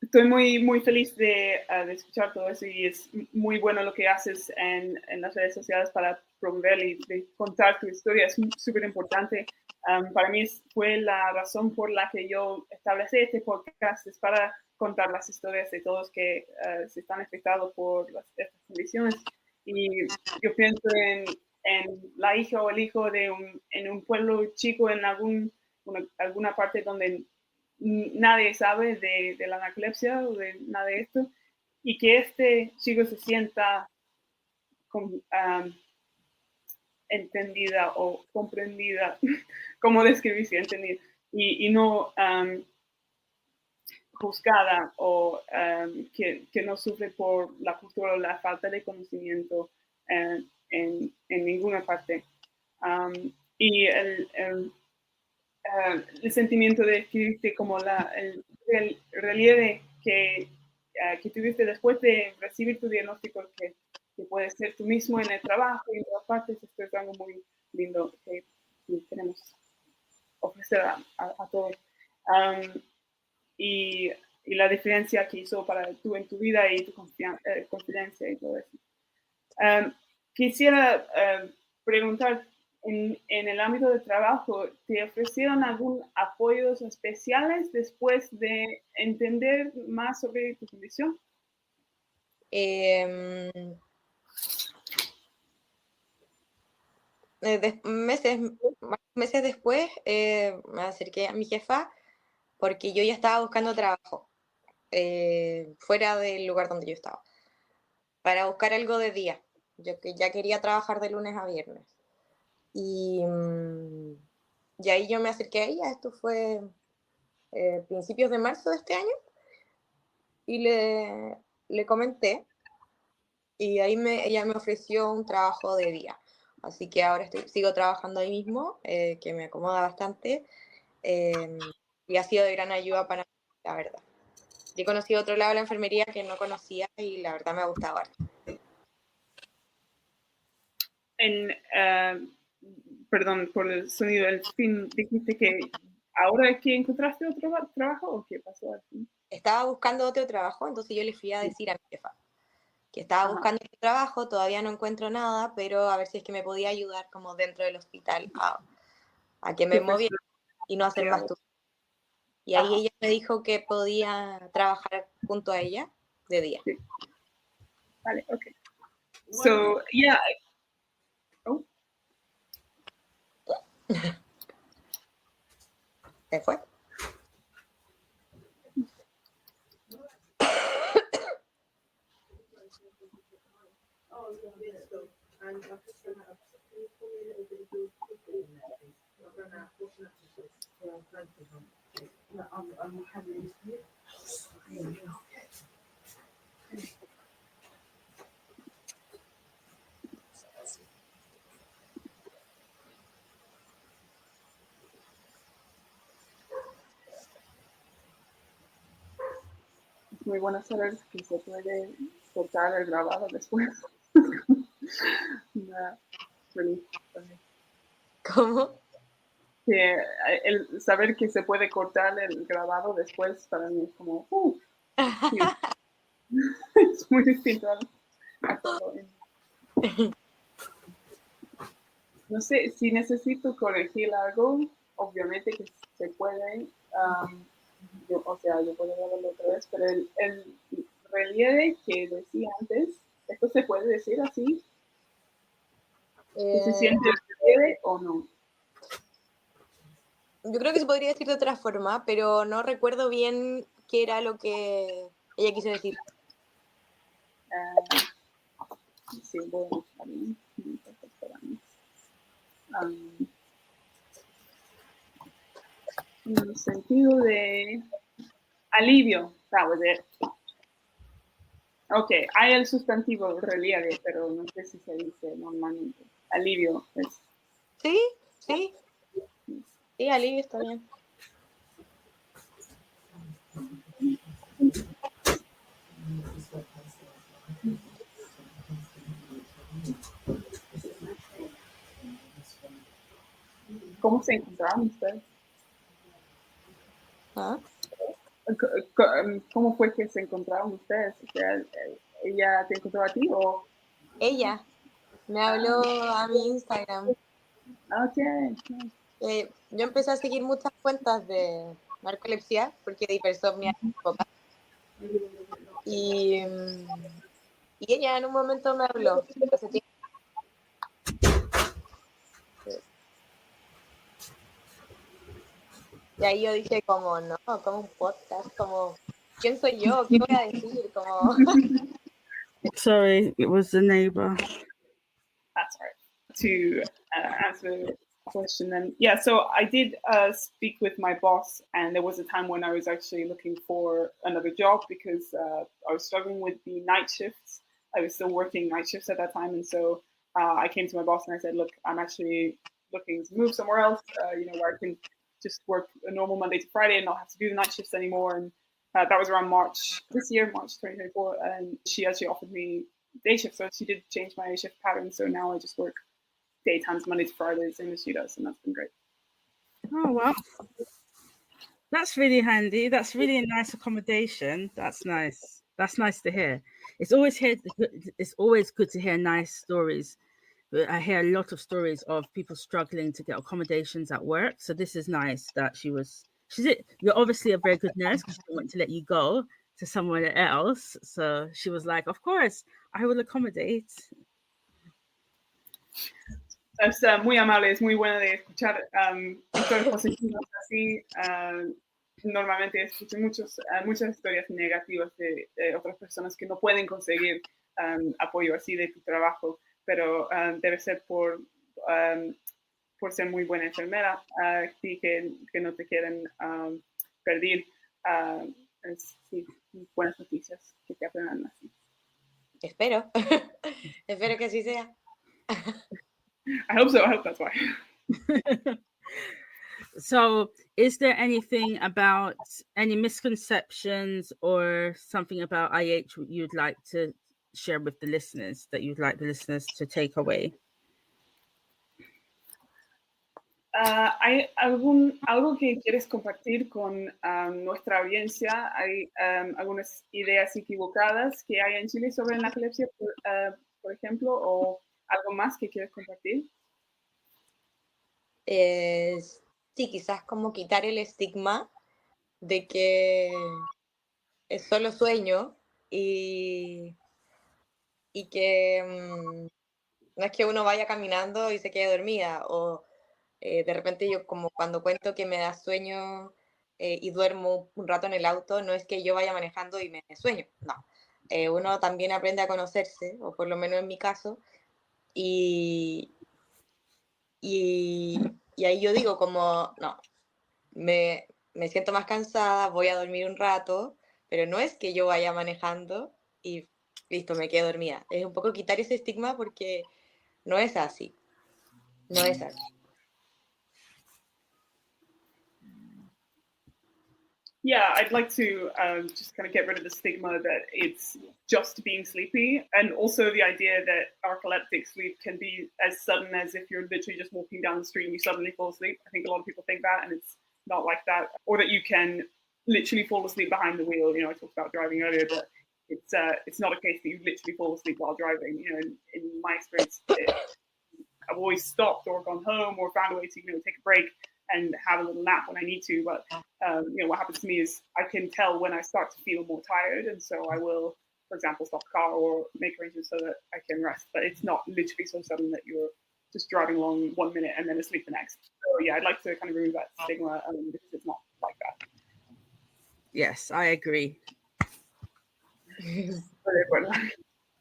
Speaker 2: Estoy muy feliz de escuchar todo eso, y es muy bueno lo que haces en las redes sociales para promover y de contar tu historia. Es súper importante. Para mí fue la razón por la que yo establecí este podcast, es para contar las historias de todos que se están afectados por estas condiciones. Y yo pienso en la hija o el hijo en un pueblo chico, en alguna parte donde nadie sabe de la narcolepsia o de nada de esto, y que este chico se sienta entendida o comprendida, como describirse, entendida, y no juzgada, o que no sufre por la cultura o la falta de conocimiento en ninguna parte. Y el sentimiento de escribirte como el relieve que tuviste después de recibir tu diagnóstico, que puedes ser tú mismo en el trabajo y en todas partes. Esto es algo muy lindo que queremos ofrecer a todos. Y la diferencia que hizo para tú en tu vida y tu confidencia y todo eso. Quisiera preguntar, en el ámbito de trabajo, ¿te ofrecieron algún apoyos especiales después de entender más sobre tu condición?
Speaker 3: Meses después me acerqué a mi jefa porque yo ya estaba buscando trabajo fuera del lugar donde yo estaba, para buscar algo de día. Yo que ya quería trabajar de lunes a viernes. Y ahí yo me acerqué a ella. Esto fue principios de marzo de este año, y le comenté, y ahí ella me ofreció un trabajo de día. Así que ahora sigo trabajando ahí mismo, que me acomoda bastante, y ha sido de gran ayuda para mí, la verdad. Yo he conocido otro lado de la enfermería que no conocía, y la verdad me ha gustado harto.
Speaker 2: Perdón por el sonido, el fin, dijiste que ahora es que encontraste otro trabajo, ¿o qué pasó al fin?
Speaker 3: Estaba buscando otro trabajo, entonces yo le fui a decir a mi jefa que estaba buscando otro trabajo, todavía no encuentro nada, pero a ver si es que me podía ayudar como dentro del hospital a que me moviera y no hacer más turnos. Y ahí ella me dijo que podía trabajar junto a ella de día.
Speaker 2: Sí. Vale, ok. So, yeah. Oh.
Speaker 3: ¿Se fue?
Speaker 2: Muy bueno saber que se puede cortar el grabado después. Really.
Speaker 3: ¿Cómo?
Speaker 2: Que el saber que se puede cortar el grabado después para mí es como, sí. Es muy distinto a hacerlo no sé, si necesito corregir algo, obviamente que se puede, yo puedo verlo otra vez, pero el relieve que decía antes, ¿esto se puede decir así? ¿Que se siente el relieve o no?
Speaker 3: Yo creo que se podría decir de otra forma, pero no recuerdo bien qué era lo que ella quiso decir.
Speaker 2: Sí, voy a buscar bien. En el sentido de alivio, that was it. Ok, hay el sustantivo relieve, pero no sé si se dice normalmente. Alivio es.
Speaker 3: Sí, sí. Sí, alivio está bien.
Speaker 2: ¿Cómo se encontraron ustedes?
Speaker 3: ¿Ah?
Speaker 2: ¿Cómo fue que se encontraron ustedes? O sea, ¿ella te encontró a ti o...?
Speaker 3: Ella me habló a mi Instagram.
Speaker 2: Ok.
Speaker 3: Yo empecé a seguir muchas cuentas de narcolepsia porque de hipersomnia poca. Y ella en un momento me habló hace tiempo. Y ahí yo dije como, no, como un podcast, como, ¿quién soy yo? ¿Qué voy a decir? Como...
Speaker 1: Sorry, it was the neighbor.
Speaker 2: That's right. To answer the question then. Yeah, so I did speak with my boss, and there was a time when I was actually looking for another job because I was struggling with the night shifts. I was still working night shifts at that time, and so I came to my boss and I said, look, I'm actually looking to move somewhere else, where I can just work a normal Monday to Friday and not have to do the night shifts anymore. And that was around March this year, March 2024, and she actually offered me day shift, so she did change my shift pattern. So now I just work daytimes, Monday to Friday, same as she does, and that's been great.
Speaker 1: Oh wow, that's really handy. That's really a nice accommodation. That's nice. That's nice to hear. It's always good to hear nice stories. I hear a lot of stories of people struggling to get accommodations at work. So this is nice that you're obviously a very good nurse because she didn't want to let you go to somewhere else. So she was like, of course, I will accommodate.
Speaker 2: Es muy amable, es muy buena de escuchar historias positivas así. Normalmente escucho muchas historias negativas de otras personas que no pueden conseguir apoyo así de tu trabajo, pero debe ser por ser muy buena enfermera, sí, que no te quieren perder. Sí, buenas noticias que te aprendan así.
Speaker 3: Espero. Espero que así sea.
Speaker 2: I hope so. I hope that's why.
Speaker 1: So, is there anything about any misconceptions or something about IH you'd like to share with the listeners that you'd like the listeners to take away?
Speaker 2: ¿Hay algo que quieres compartir con nuestra audiencia? ¿Hay algunas ideas equivocadas que hay en Chile sobre la narcolepsia, por ejemplo, o algo más que quieres compartir?
Speaker 3: Sí, quizás como quitar el estigma de que es solo sueño y que no es que uno vaya caminando y se quede dormida o de repente yo como cuando cuento que me da sueño y duermo un rato en el auto, no es que yo vaya manejando y me sueño, no. Uno también aprende a conocerse, o por lo menos en mi caso, y ahí yo digo como, no, me siento más cansada, voy a dormir un rato, pero no es que yo vaya manejando y listo, me quedo dormida. Es un poco quitar ese estigma porque no es así. No es así.
Speaker 2: Yeah, I'd like to just kind of get rid of the stigma that it's just being sleepy, and also the idea that narcoleptic sleep can be as sudden as if you're literally just walking down the street and you suddenly fall asleep. I think a lot of people think that, and it's not like that. Or that you can literally fall asleep behind the wheel. You know, I talked about driving earlier, but it's not a case that you literally fall asleep while driving. You know, in my experience, I've always stopped or gone home or found a way to take a break and have a little nap when I need to. But what happens to me is I can tell when I start to feel more tired, and so I will, for example, stop the car or make arrangements so that I can rest. But it's not literally so sudden that you're just driving along 1 minute and then asleep the next. So yeah, I'd like to kind of remove that stigma because it's not like that.
Speaker 1: Yes, I agree.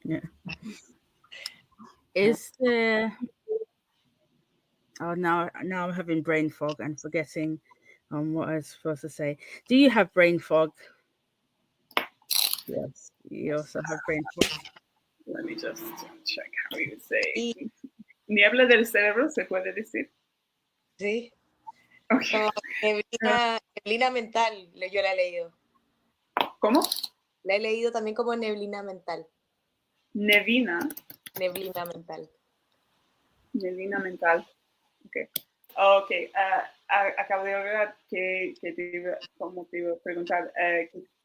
Speaker 1: Yeah. Is there? Oh, now I'm having brain fog and forgetting what I was supposed to say. Do you have brain fog? Yes, you also have brain fog.
Speaker 2: Let me just check how we would say. Niebla del cerebro, ¿se puede decir?
Speaker 3: Sí.
Speaker 2: Okay.
Speaker 3: Neblina mental, yo la he leído.
Speaker 2: ¿Cómo?
Speaker 3: La he leído también como neblina mental.
Speaker 2: Neblina
Speaker 3: mental.
Speaker 2: Neblina mental. Ok. Acabo de ver que como te iba a preguntar,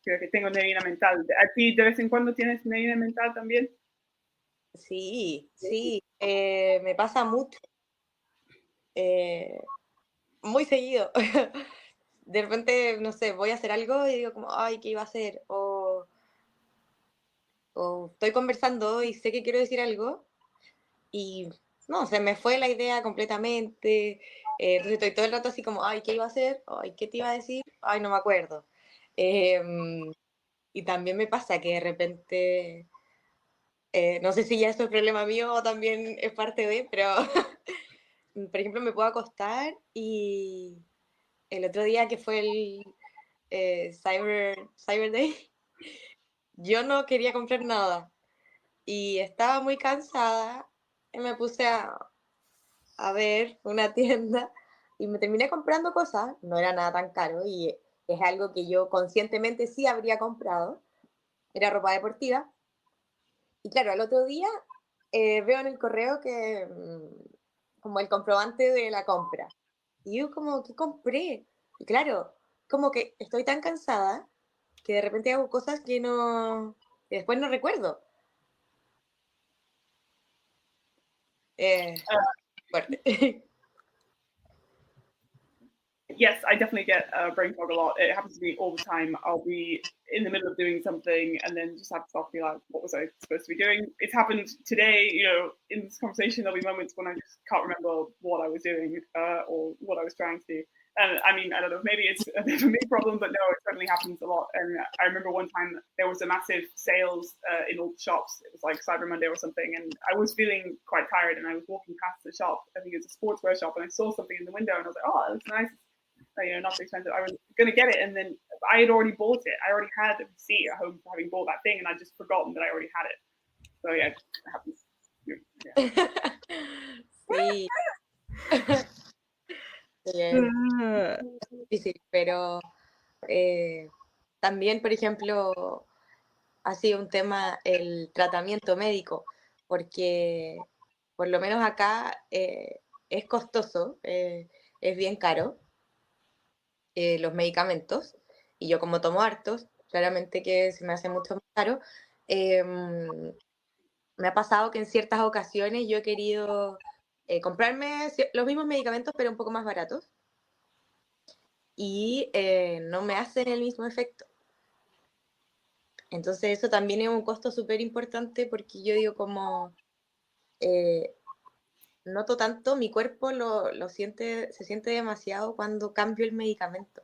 Speaker 2: creo que tengo neblina mental. ¿A ti de vez en cuando tienes neblina mental también?
Speaker 3: Sí. Me pasa mucho. Muy seguido. De repente, no sé, voy a hacer algo y digo como, ay, ¿qué iba a hacer? O estoy conversando y sé que quiero decir algo y no, se me fue la idea completamente. Entonces estoy todo el rato así como, ay, ¿qué iba a hacer? Ay, ¿qué te iba a decir? Ay, no me acuerdo. Y también me pasa que de repente, no sé si ya eso es problema mío o también es parte de, pero por ejemplo me puedo acostar y el otro día que fue el Cyber Day, yo no quería comprar nada y estaba muy cansada y me puse a ver una tienda y me terminé comprando cosas, no era nada tan caro y es algo que yo conscientemente sí habría comprado, era ropa deportiva. Y claro, al otro día veo en el correo que como el comprobante de la compra. Y yo como, ¿qué compré? Y claro, como que estoy tan cansada que de repente hago cosas que después no recuerdo. Fuerte.
Speaker 2: Yes, I definitely get brain fog a lot. It happens to me all the time. I'll be in the middle of doing something and then just have to stop and be like, what was I supposed to be doing? It's happened today, in this conversation, there'll be moments when I just can't remember what I was doing or what I was trying to do. And I mean, I don't know, maybe it's a bit of a me problem, but no, it certainly happens a lot. And I remember one time there was a massive sales in all the shops. It was like Cyber Monday or something. And I was feeling quite tired and I was walking past the shop. I think it was a sportswear shop. And I saw something in the window and I was like, oh, that looks nice. Not too expensive. I was going to get it, and then I had already bought it. I already had a receipt at home for having bought that thing, and I'd just forgotten that I already had it. So yeah, it happens.
Speaker 3: Yeah. Sí. Difícil, pero también, por ejemplo, ha sido un tema el tratamiento médico, porque por lo menos acá es costoso, es bien caro. Los medicamentos, y yo como tomo hartos, claramente que se me hace mucho más caro. Me ha pasado que en ciertas ocasiones yo he querido comprarme los mismos medicamentos, pero un poco más baratos, y no me hacen el mismo efecto. Entonces eso también es un costo súper importante porque yo digo como noto tanto, mi cuerpo lo siente, se siente demasiado cuando cambio el medicamento.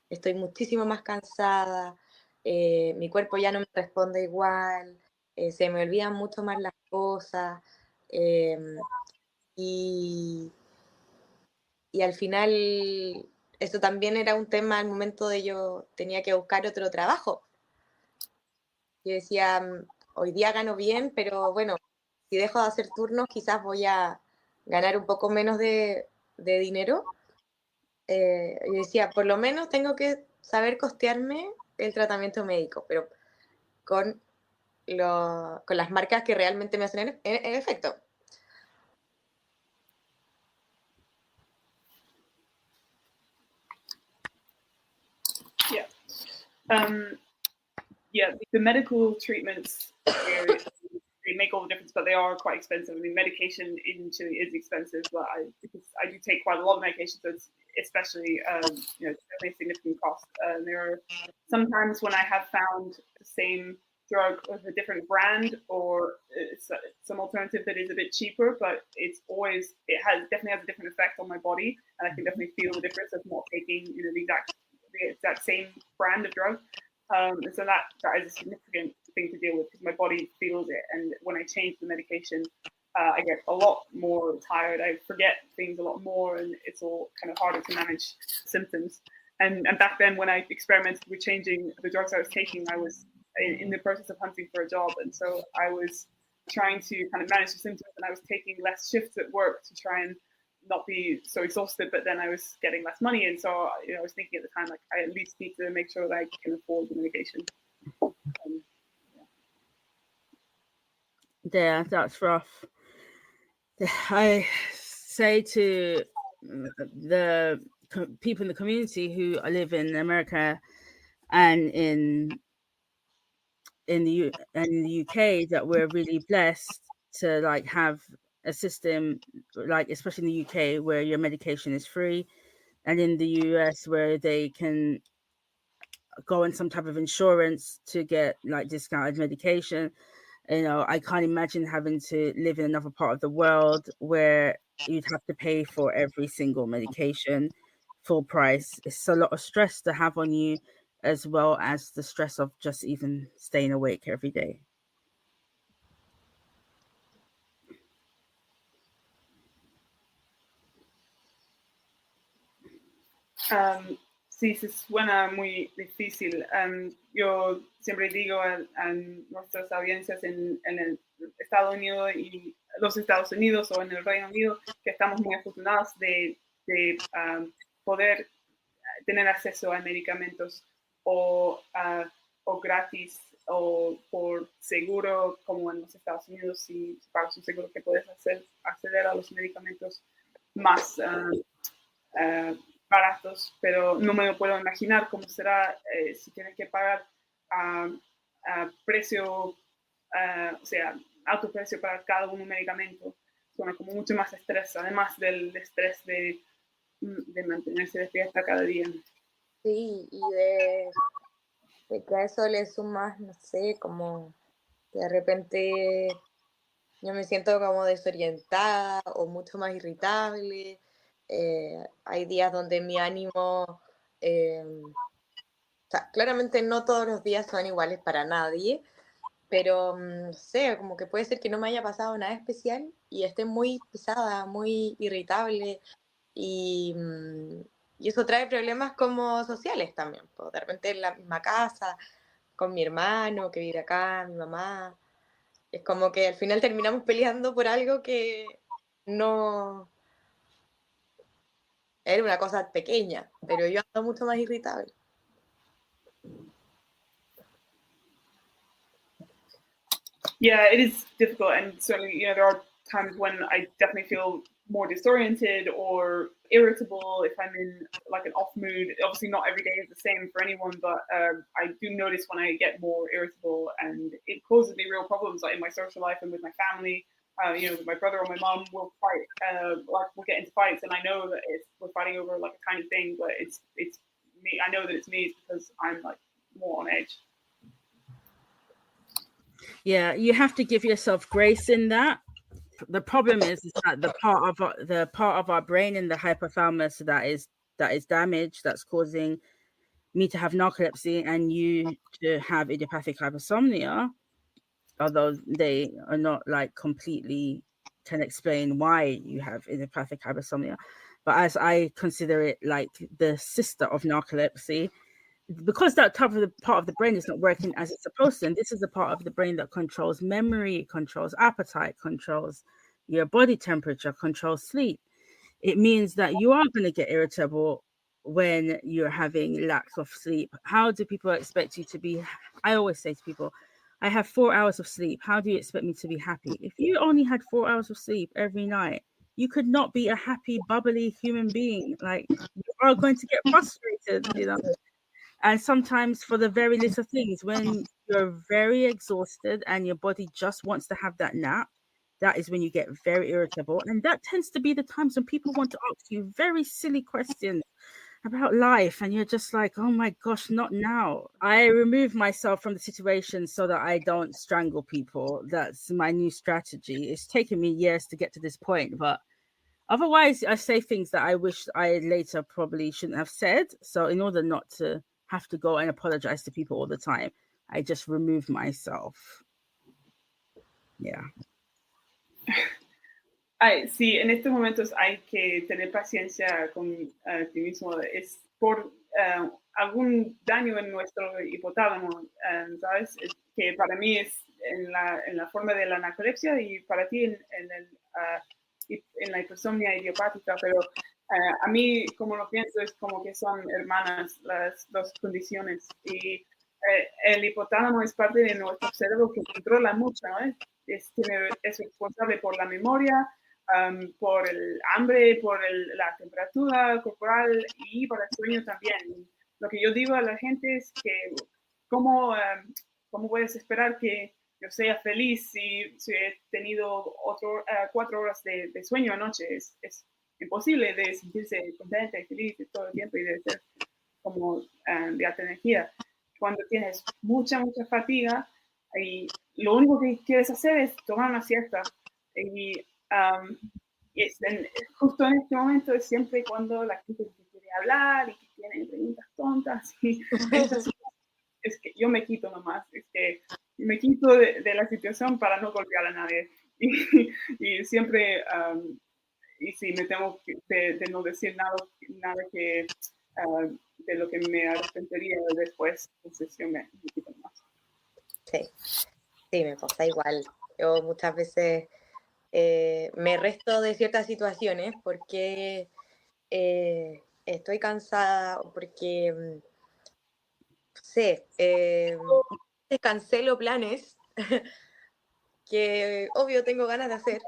Speaker 3: Estoy muchísimo más cansada, mi cuerpo ya no me responde igual, se me olvidan mucho más las cosas y al final eso también era un tema al momento de yo tenía que buscar otro trabajo. Yo decía, hoy día gano bien, pero bueno, si dejo de hacer turnos quizás voy a ganar un poco menos de dinero. Yo decía, por lo menos tengo que saber costearme el tratamiento médico, pero con, con las marcas que realmente me hacen en efecto.
Speaker 2: Yeah. Yeah, the medical treatments here, they make all the difference, but they are quite expensive. I mean, medication in Chile is expensive, but because I do take quite a lot of medication, so it's especially definitely a significant cost. There are sometimes when I have found the same drug with a different brand or it's some alternative that is a bit cheaper, but it definitely has a different effect on my body, and I can definitely feel the difference of not taking the exact same brand of drug. And so that is a significant thing to deal with because my body feels it. And when I change the medication, I get a lot more tired. I forget things a lot more, and it's all kind of harder to manage symptoms. And back then, when I experimented with changing the drugs I was taking, I was in the process of hunting for a job, and so I was trying to kind of manage the symptoms, and I was taking less shifts at work to try and not be so exhausted, but then I was getting less money, and so I was thinking at the time, like, I at least need to make sure that I can afford the medication.
Speaker 1: Yeah, that's rough. I say to the people in the community who live in America and in the UK that we're really blessed to like have a system like, especially in the UK, where your medication is free, and in the US where they can go on some type of insurance to get like discounted medication. I can't imagine having to live in another part of the world where you'd have to pay for every single medication full price. It's a lot of stress to have on you, as well as the stress of just even staying awake every day.
Speaker 2: Sí, se suena muy difícil. Yo siempre digo a nuestras audiencias en el los Estados Unidos o en el Reino Unido que estamos muy afortunados de poder tener acceso a medicamentos o gratis o por seguro, como en los Estados Unidos, si pagas un seguro que puedes acceder a los medicamentos más baratos, pero no me lo puedo imaginar cómo será si tienes que pagar a precio, o sea, alto precio para cada un medicamento. Suena como mucho más estrés, además del estrés de mantenerse despierta cada día.
Speaker 3: Sí, y de que a eso le sumas, no sé, como que de repente yo me siento como desorientada o mucho más irritable. Hay días donde mi ánimo, o sea, claramente no todos los días son iguales para nadie, pero no sé, como que puede ser que no me haya pasado nada especial y esté muy pesada, muy irritable y eso trae problemas como sociales también, pues, de repente en la misma casa, con mi hermano que vive acá, mi mamá, es como que al final terminamos peleando por algo que no era una cosa pequeña, pero yo ando mucho más irritable.
Speaker 2: Yeah, it is difficult, and certainly, there are times when I definitely feel more disoriented or irritable if I'm in like an off mood. Obviously, not every day is the same for anyone, but I do notice when I get more irritable, and it causes me real problems, like in my social life and with my family. My brother or my mom will fight, we'll get into fights, and I know that we're fighting over like a tiny thing, but it's me. I know that it's me because I'm like more on edge.
Speaker 1: Yeah, you have to give yourself grace in that. The problem is that the part of our brain in the hypothalamus that is damaged, that's causing me to have narcolepsy and you to have idiopathic hypersomnia, although they are not like completely can explain why you have idiopathic hypersomnia. But as I consider it, like the sister of narcolepsy, because that part of the brain is not working as it's supposed to, and this is the part of the brain that controls memory, controls appetite, controls your body temperature, controls sleep. It means that you are going to get irritable when you're having lack of sleep? How do people expect you to be? I always say to people, I have 4 hours of sleep. How do you expect me to be happy? If you only had 4 hours of sleep every night, you could not be a happy, bubbly human being. Like, you are going to get frustrated, you know? And sometimes for the very little things, when you're very exhausted and your body just wants to have that nap, that is when you get very irritable. And that tends to be the times when people want to ask you very silly questions about life. And you're just like, oh my gosh, not now. I remove myself from the situation so that I don't strangle people. That's my new strategy. It's taken me years to get to this point, but otherwise, I say things that I wish I later probably shouldn't have said. So, in order not to have to go and apologize to people all the time, I just remove myself. Yeah.
Speaker 2: Ay, sí, en estos momentos hay que tener paciencia con ti mismo. Es por algún daño en nuestro hipotálamo, ¿sabes? Es que para mí es en la forma de la narcolepsia y para ti en la hipersomnia idiopática, pero a mí, como lo pienso, es como que son hermanas las dos condiciones. Y el hipotálamo es parte de nuestro cerebro que controla mucho, ¿no? Es responsable por la memoria, por el hambre, por la temperatura corporal y por el sueño también. Lo que yo digo a la gente es que cómo puedes esperar que yo sea feliz si he tenido 4 horas de sueño anoche. Es imposible de sentirse contenta y feliz todo el tiempo y de ser como de alta energía. Cuando tienes mucha fatiga y lo único que quieres hacer es tomar una siesta. Y justo en este momento es siempre cuando la gente quiere hablar y que tiene preguntas tontas. Y es que yo me quito nomás, es que me quito de la situación para no golpear a nadie. Y siempre, y si me tengo de no decir nada que de lo que me arrepentiría después, entonces yo me quito nomás.
Speaker 3: Sí, me pasa igual. Yo muchas veces me resto de ciertas situaciones porque estoy cansada, porque sé, cancelo planes que obvio tengo ganas de hacer,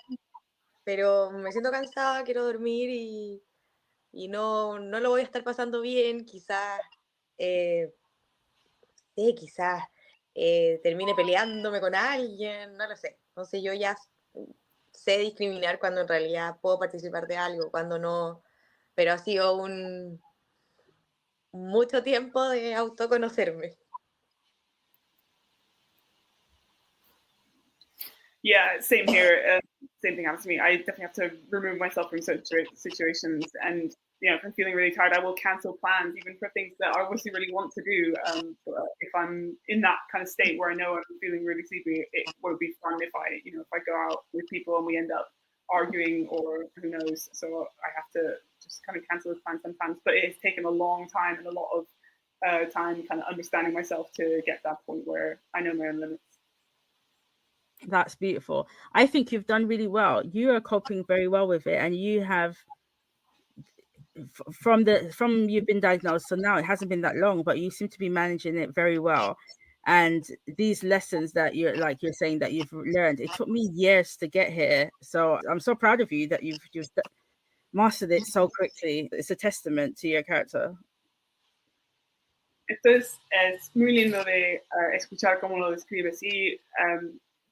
Speaker 3: pero me siento cansada, quiero dormir y no lo voy a estar pasando bien, quizás termine peleándome con alguien, no lo sé. Entonces yo ya sé discriminar cuando en realidad puedo participar de algo, cuando no, pero ha sido mucho tiempo de autoconocerme.
Speaker 2: Yeah, same here. Same thing happens to me. I definitely have to remove myself from situations, and if I'm feeling really tired, I will cancel plans, even for things that I obviously really want to do. If I'm in that kind of state where I know I'm feeling really sleepy, it would be fun if I go out with people and we end up arguing or who knows. So I have to just kind of cancel the plan sometimes. But it's taken a long time and a lot of time kind of understanding myself to get to that point where I know my own limits.
Speaker 1: That's beautiful. I think you've done really well. You are coping very well with it, and you have from you've been diagnosed, so now it hasn't been that long, but you seem to be managing it very well. And these lessons that you're saying that you've learned, it took me years to get here. So I'm so proud of you that you've mastered it so quickly. It's a testament to your character.
Speaker 2: Entonces es muy lindo de escuchar cómo lo describes y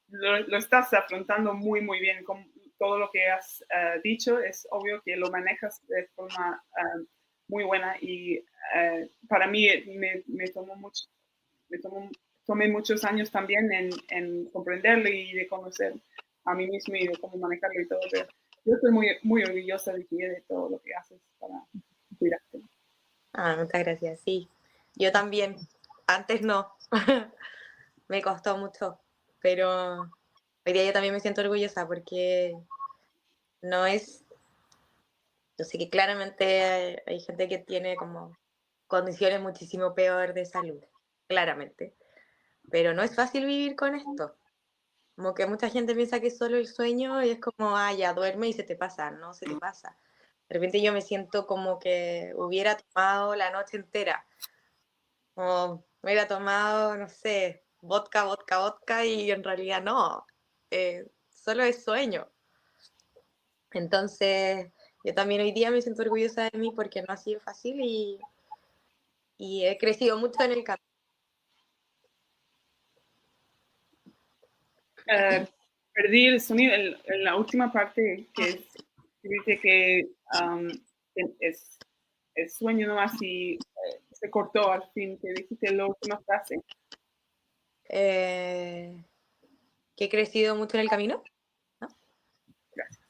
Speaker 2: lo estás afrontando muy bien con todo lo que has dicho. Es obvio que lo manejas de forma muy buena y para mí tomé muchos años también en comprenderlo y de conocer a mí mismo y de cómo manejarlo y todo. Pero yo estoy muy orgullosa de ti, de todo lo que haces para cuidarte.
Speaker 3: Muchas gracias, sí. Yo también. Antes no. Me costó mucho. Pero hoy día yo también me siento orgullosa porque no es... Yo sé que claramente hay gente que tiene como condiciones muchísimo peor de salud, claramente. Pero no es fácil vivir con esto. Como que mucha gente piensa que es solo el sueño y es como, ya duerme y se te pasa. No se te pasa. De repente yo me siento como que hubiera tomado la noche entera. Como me hubiera tomado, no sé, vodka y en realidad no. Solo es sueño. Entonces, yo también hoy día me siento orgullosa de mí porque no ha sido fácil y he crecido mucho en el camino.
Speaker 2: Perdí el sonido en la última parte que dice que es sueño nomás y se cortó al fin, que dijiste la última frase.
Speaker 3: Que he crecido mucho en el camino. ¿No?
Speaker 2: Gracias.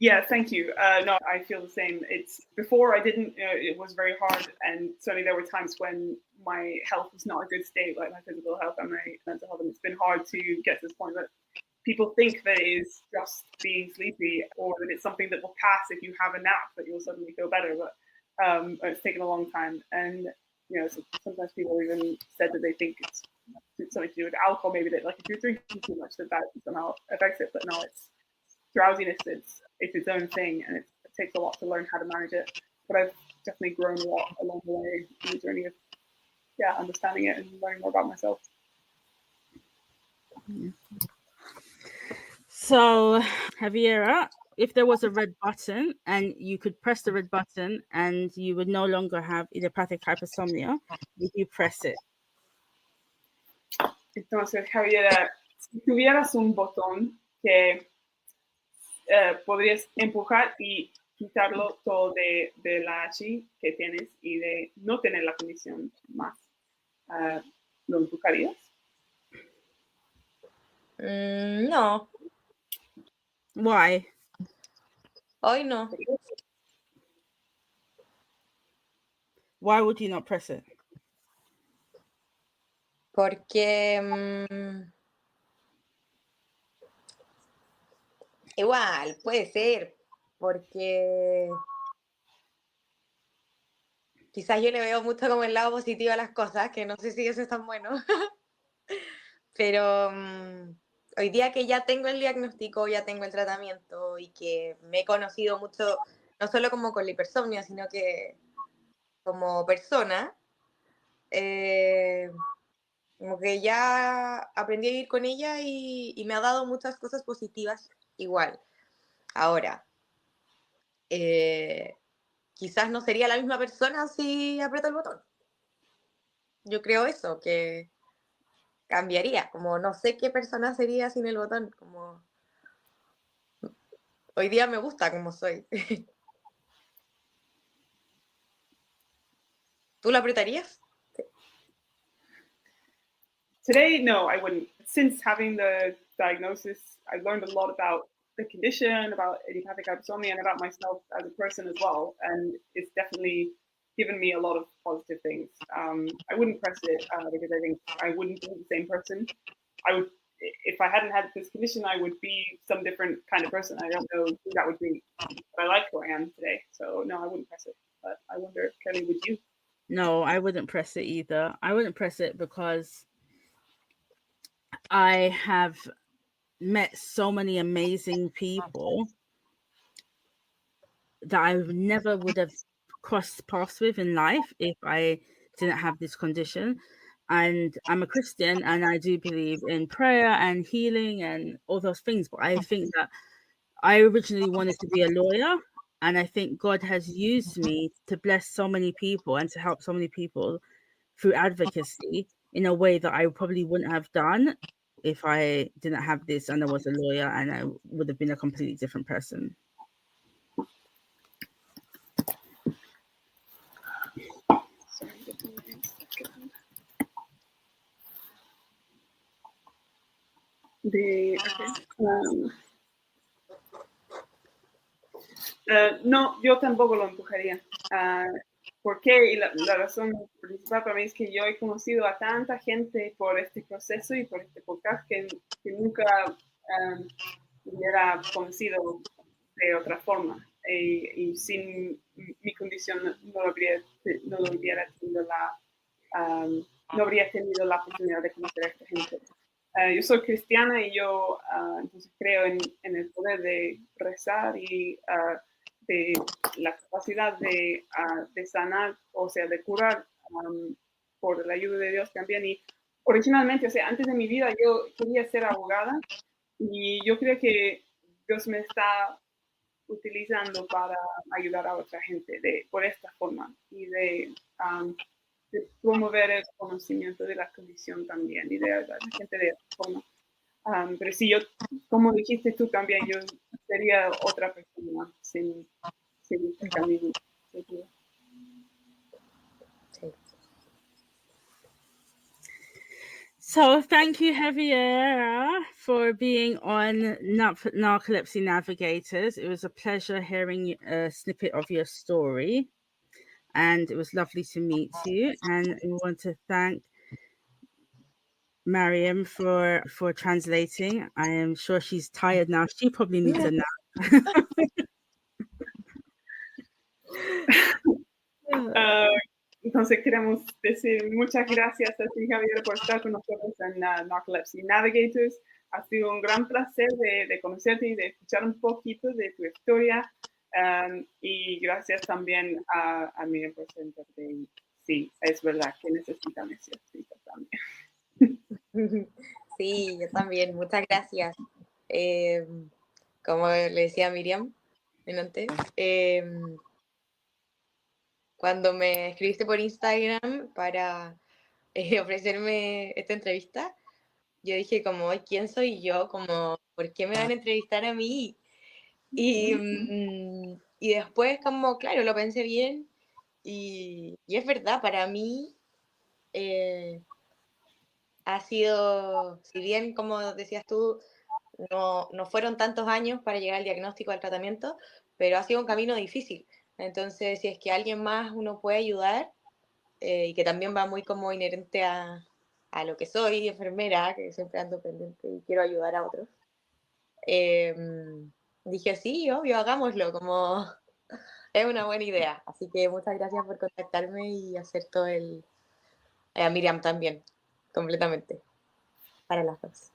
Speaker 2: Yeah, thank you. No, I feel the same. It's before I didn't. It was very hard, and certainly there were times when my health was not a good state, like my physical health and my mental health, and it's been hard to get to this point that people think that it is just being sleepy, or that it's something that will pass if you have a nap, that you'll suddenly feel better. But it's taken a long time, and so sometimes people even said that they think it's something to do with alcohol, maybe that like if you're drinking too much, that somehow affects it. But no, it's drowsiness. It's its own thing, and it takes a lot to learn how to manage it. But I've definitely grown a lot along the way in the journey of understanding it and learning more about myself.
Speaker 1: So, Javiera, if there was a red button and you could press the red button and you would no longer have idiopathic hypersomnia, would you press it?
Speaker 2: Entonces, Javiera, si tuvieras un botón que podrías empujar y quitarlo todo de la H que tienes y de no tener la condición más, ¿lo empujarías?
Speaker 3: No.
Speaker 1: Why?
Speaker 3: Hoy no.
Speaker 1: Why would you not press it?
Speaker 3: Porque igual, puede ser, porque quizás yo le veo mucho como el lado positivo a las cosas, que no sé si eso es tan bueno. Pero hoy día que ya tengo el diagnóstico, ya tengo el tratamiento y que me he conocido mucho, no solo como con la hipersomnia, sino que como persona, como que ya aprendí a vivir con ella y me ha dado muchas cosas positivas igual. Ahora, quizás no sería la misma persona si aprieto el botón. Yo creo eso, que cambiaría, como no sé qué persona sería sin el botón, como hoy día me gusta como soy. ¿Tú lo apretarías?
Speaker 2: Today, no, I wouldn't. Since having the diagnosis, I've learned a lot about the condition, about idiopathic hypersomnia, and about myself as a person as well. And it's definitely given me a lot of positive things. I wouldn't press it because I think I wouldn't be the same person. I would, if I hadn't had this condition, I would be some different kind of person. I don't know who that would be, but I like who I am today. So no, I wouldn't press it. But I wonder, Kelly, would you?
Speaker 1: No, I wouldn't press it either. I wouldn't press it because I have met so many amazing people that I never would have crossed paths with in life if I didn't have this condition. And I'm a Christian and I do believe in prayer and healing and all those things. But I think that I originally wanted to be a lawyer, and I think God has used me to bless so many people and to help so many people through advocacy in a way that I probably wouldn't have done if I didn't have this and I was a lawyer, and I would have been a completely different person.
Speaker 2: No, yo tampoco lo empujaría. ¿Por qué? Y la razón principal para mí es que yo he conocido a tanta gente por este proceso y por este podcast que nunca hubiera conocido de otra forma. Y sin mi condición no habría tenido la oportunidad de conocer a esta gente. Yo soy cristiana y yo entonces creo en el poder de rezar y de la capacidad de sanar, o sea, de curar por la ayuda de Dios también. Y originalmente, o sea, antes de mi vida yo quería ser abogada y yo creo que Dios me está utilizando para ayudar a otra gente por esta forma y de promover el conocimiento de la condición también y de ayudar a la gente de esta forma. Pero sí, yo, como dijiste tú también, yo sería otra persona sin este camino.
Speaker 3: Sí.
Speaker 1: So thank you, Javiera, for being on Narcolepsy Navigators. It was a pleasure hearing a snippet of your story, and it was lovely to meet you. And we want to thank Mariam for translating. I am sure she's tired now. She probably needs a nap.
Speaker 2: Entonces queremos decir muchas gracias a ti, Javier, por estar con nosotros en Narcolepsy Navigators. Ha sido un gran placer de conocerte y de escuchar un poquito de tu historia. Y gracias también a mi representante. Sí, es verdad que necesitan ese escrito también.
Speaker 3: Sí, yo también. Muchas gracias. Como le decía a Miriam antes, cuando me escribiste por Instagram para ofrecerme esta entrevista, yo dije como, ¿quién soy yo? Como, ¿por qué me van a entrevistar a mí? Y después como, claro, lo pensé bien y es verdad, para mí ha sido, si bien como decías tú, no fueron tantos años para llegar al diagnóstico, al tratamiento, pero ha sido un camino difícil. Entonces, si es que alguien más uno puede ayudar, y que también va muy como inherente a lo que soy, enfermera, que siempre ando pendiente y quiero ayudar a otros, dije, sí, obvio, hagámoslo, como es una buena idea. Así que muchas gracias por contactarme y hacer todo a Miriam también, completamente, para las dos.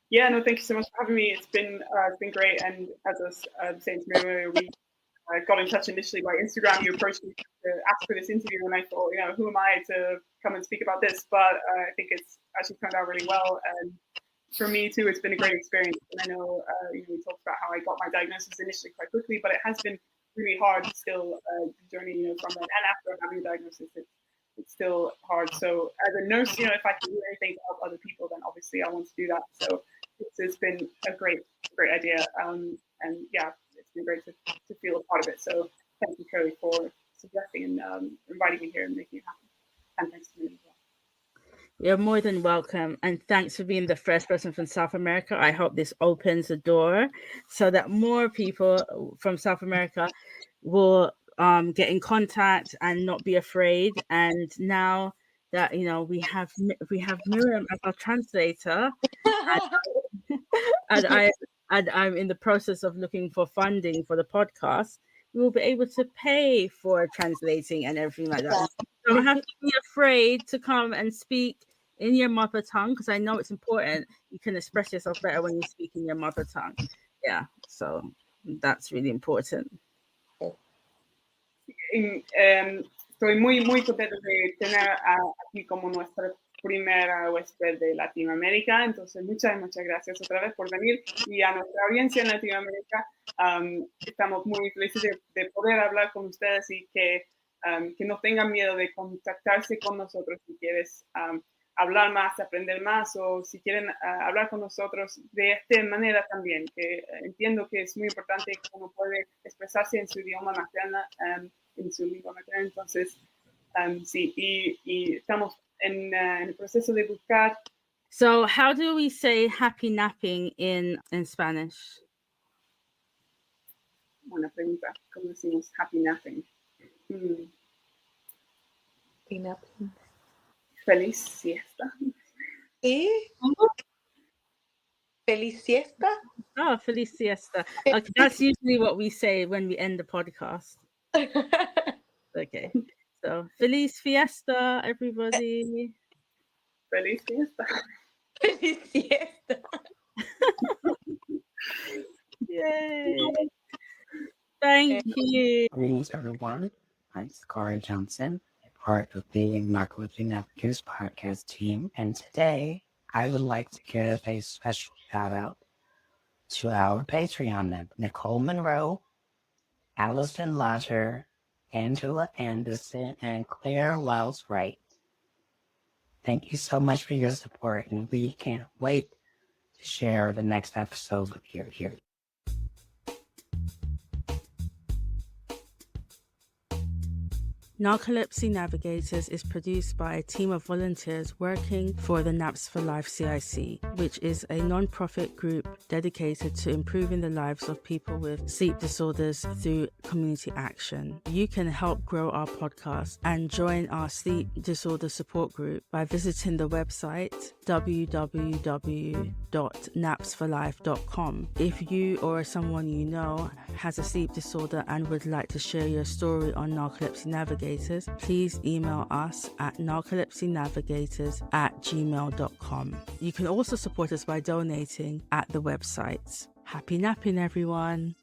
Speaker 2: Yeah, no, thank you so much for having me. It's been great. And as I was saying to Miriam, we got in touch initially by Instagram. You approached me to ask for this interview, and I thought, who am I to come and speak about this? But I think it's actually turned out really well. And for me too, it's been a great experience. And I know, we talked about how I got my diagnosis initially quite quickly, but it has been really hard still, the journey, from it. And after having a diagnosis, it's still hard. So as a nurse, if I can do anything to help other people, then obviously I want to do that. So it's been a great idea. And yeah, it's been great to feel a part of it. So thank you, Curly, for suggesting and inviting me here and making it happen. And thanks to me as well.
Speaker 1: You're more than welcome. And thanks for being the first person from South America. I hope this opens the door so that more people from South America will get in contact and not be afraid. And now that we have Miriam as our translator, and I'm in the process of looking for funding for the podcast, we will be able to pay for translating and everything like that. So don't have to be afraid to come and speak in your mother tongue, because I know it's important. You can express yourself better when you speak in your mother tongue. Yeah, so that's really important.
Speaker 2: Estoy muy contento de tener aquí como nuestra primera huésped de Latinoamérica. Entonces, muchas gracias otra vez por venir. Y a nuestra audiencia en Latinoamérica, estamos muy felices de poder hablar con ustedes y que no tengan miedo de contactarse con nosotros si quieres hablar más, aprender más, o si quieren hablar con nosotros de esta manera también, que entiendo que es muy importante que uno puede expresarse en su idioma materna, en su lengua materna. Entonces, sí, y estamos en el proceso de buscar.
Speaker 1: So, how do we say happy napping in Spanish?
Speaker 2: Buena pregunta. ¿Cómo decimos happy napping?
Speaker 3: Happy napping.
Speaker 2: Feliz siesta.
Speaker 3: ¿Sí? Feliz siesta.
Speaker 1: Oh, feliz siesta. Okay, that's usually what we say when we end the podcast. Okay, so feliz fiesta, everybody.
Speaker 2: Feliz fiesta.
Speaker 3: Siesta.
Speaker 1: Yay. Thank you.
Speaker 4: Greetings, everyone. I'm Sakari Johnson, a part of the Narcolepsy Navigators podcast team. And today, I would like to give a special shout out to our Patreon members, Nicole Monroe, Allison Lodger, Angela Anderson, and Claire Wells Wright. Thank you so much for your support, and we can't wait to share the next episode with you here.
Speaker 1: Narcolepsy Navigators is produced by a team of volunteers working for the Naps for Life CIC, which is a non-profit group dedicated to improving the lives of people with sleep disorders through community action. You can help grow our podcast and join our sleep disorder support group by visiting the website www.napsforlife.com. If you or someone you know has a sleep disorder and would like to share your story on Narcolepsy Navigators, please email us at narcolepsynavigators@gmail.com. You can also support us by donating at the website. Happy napping, everyone.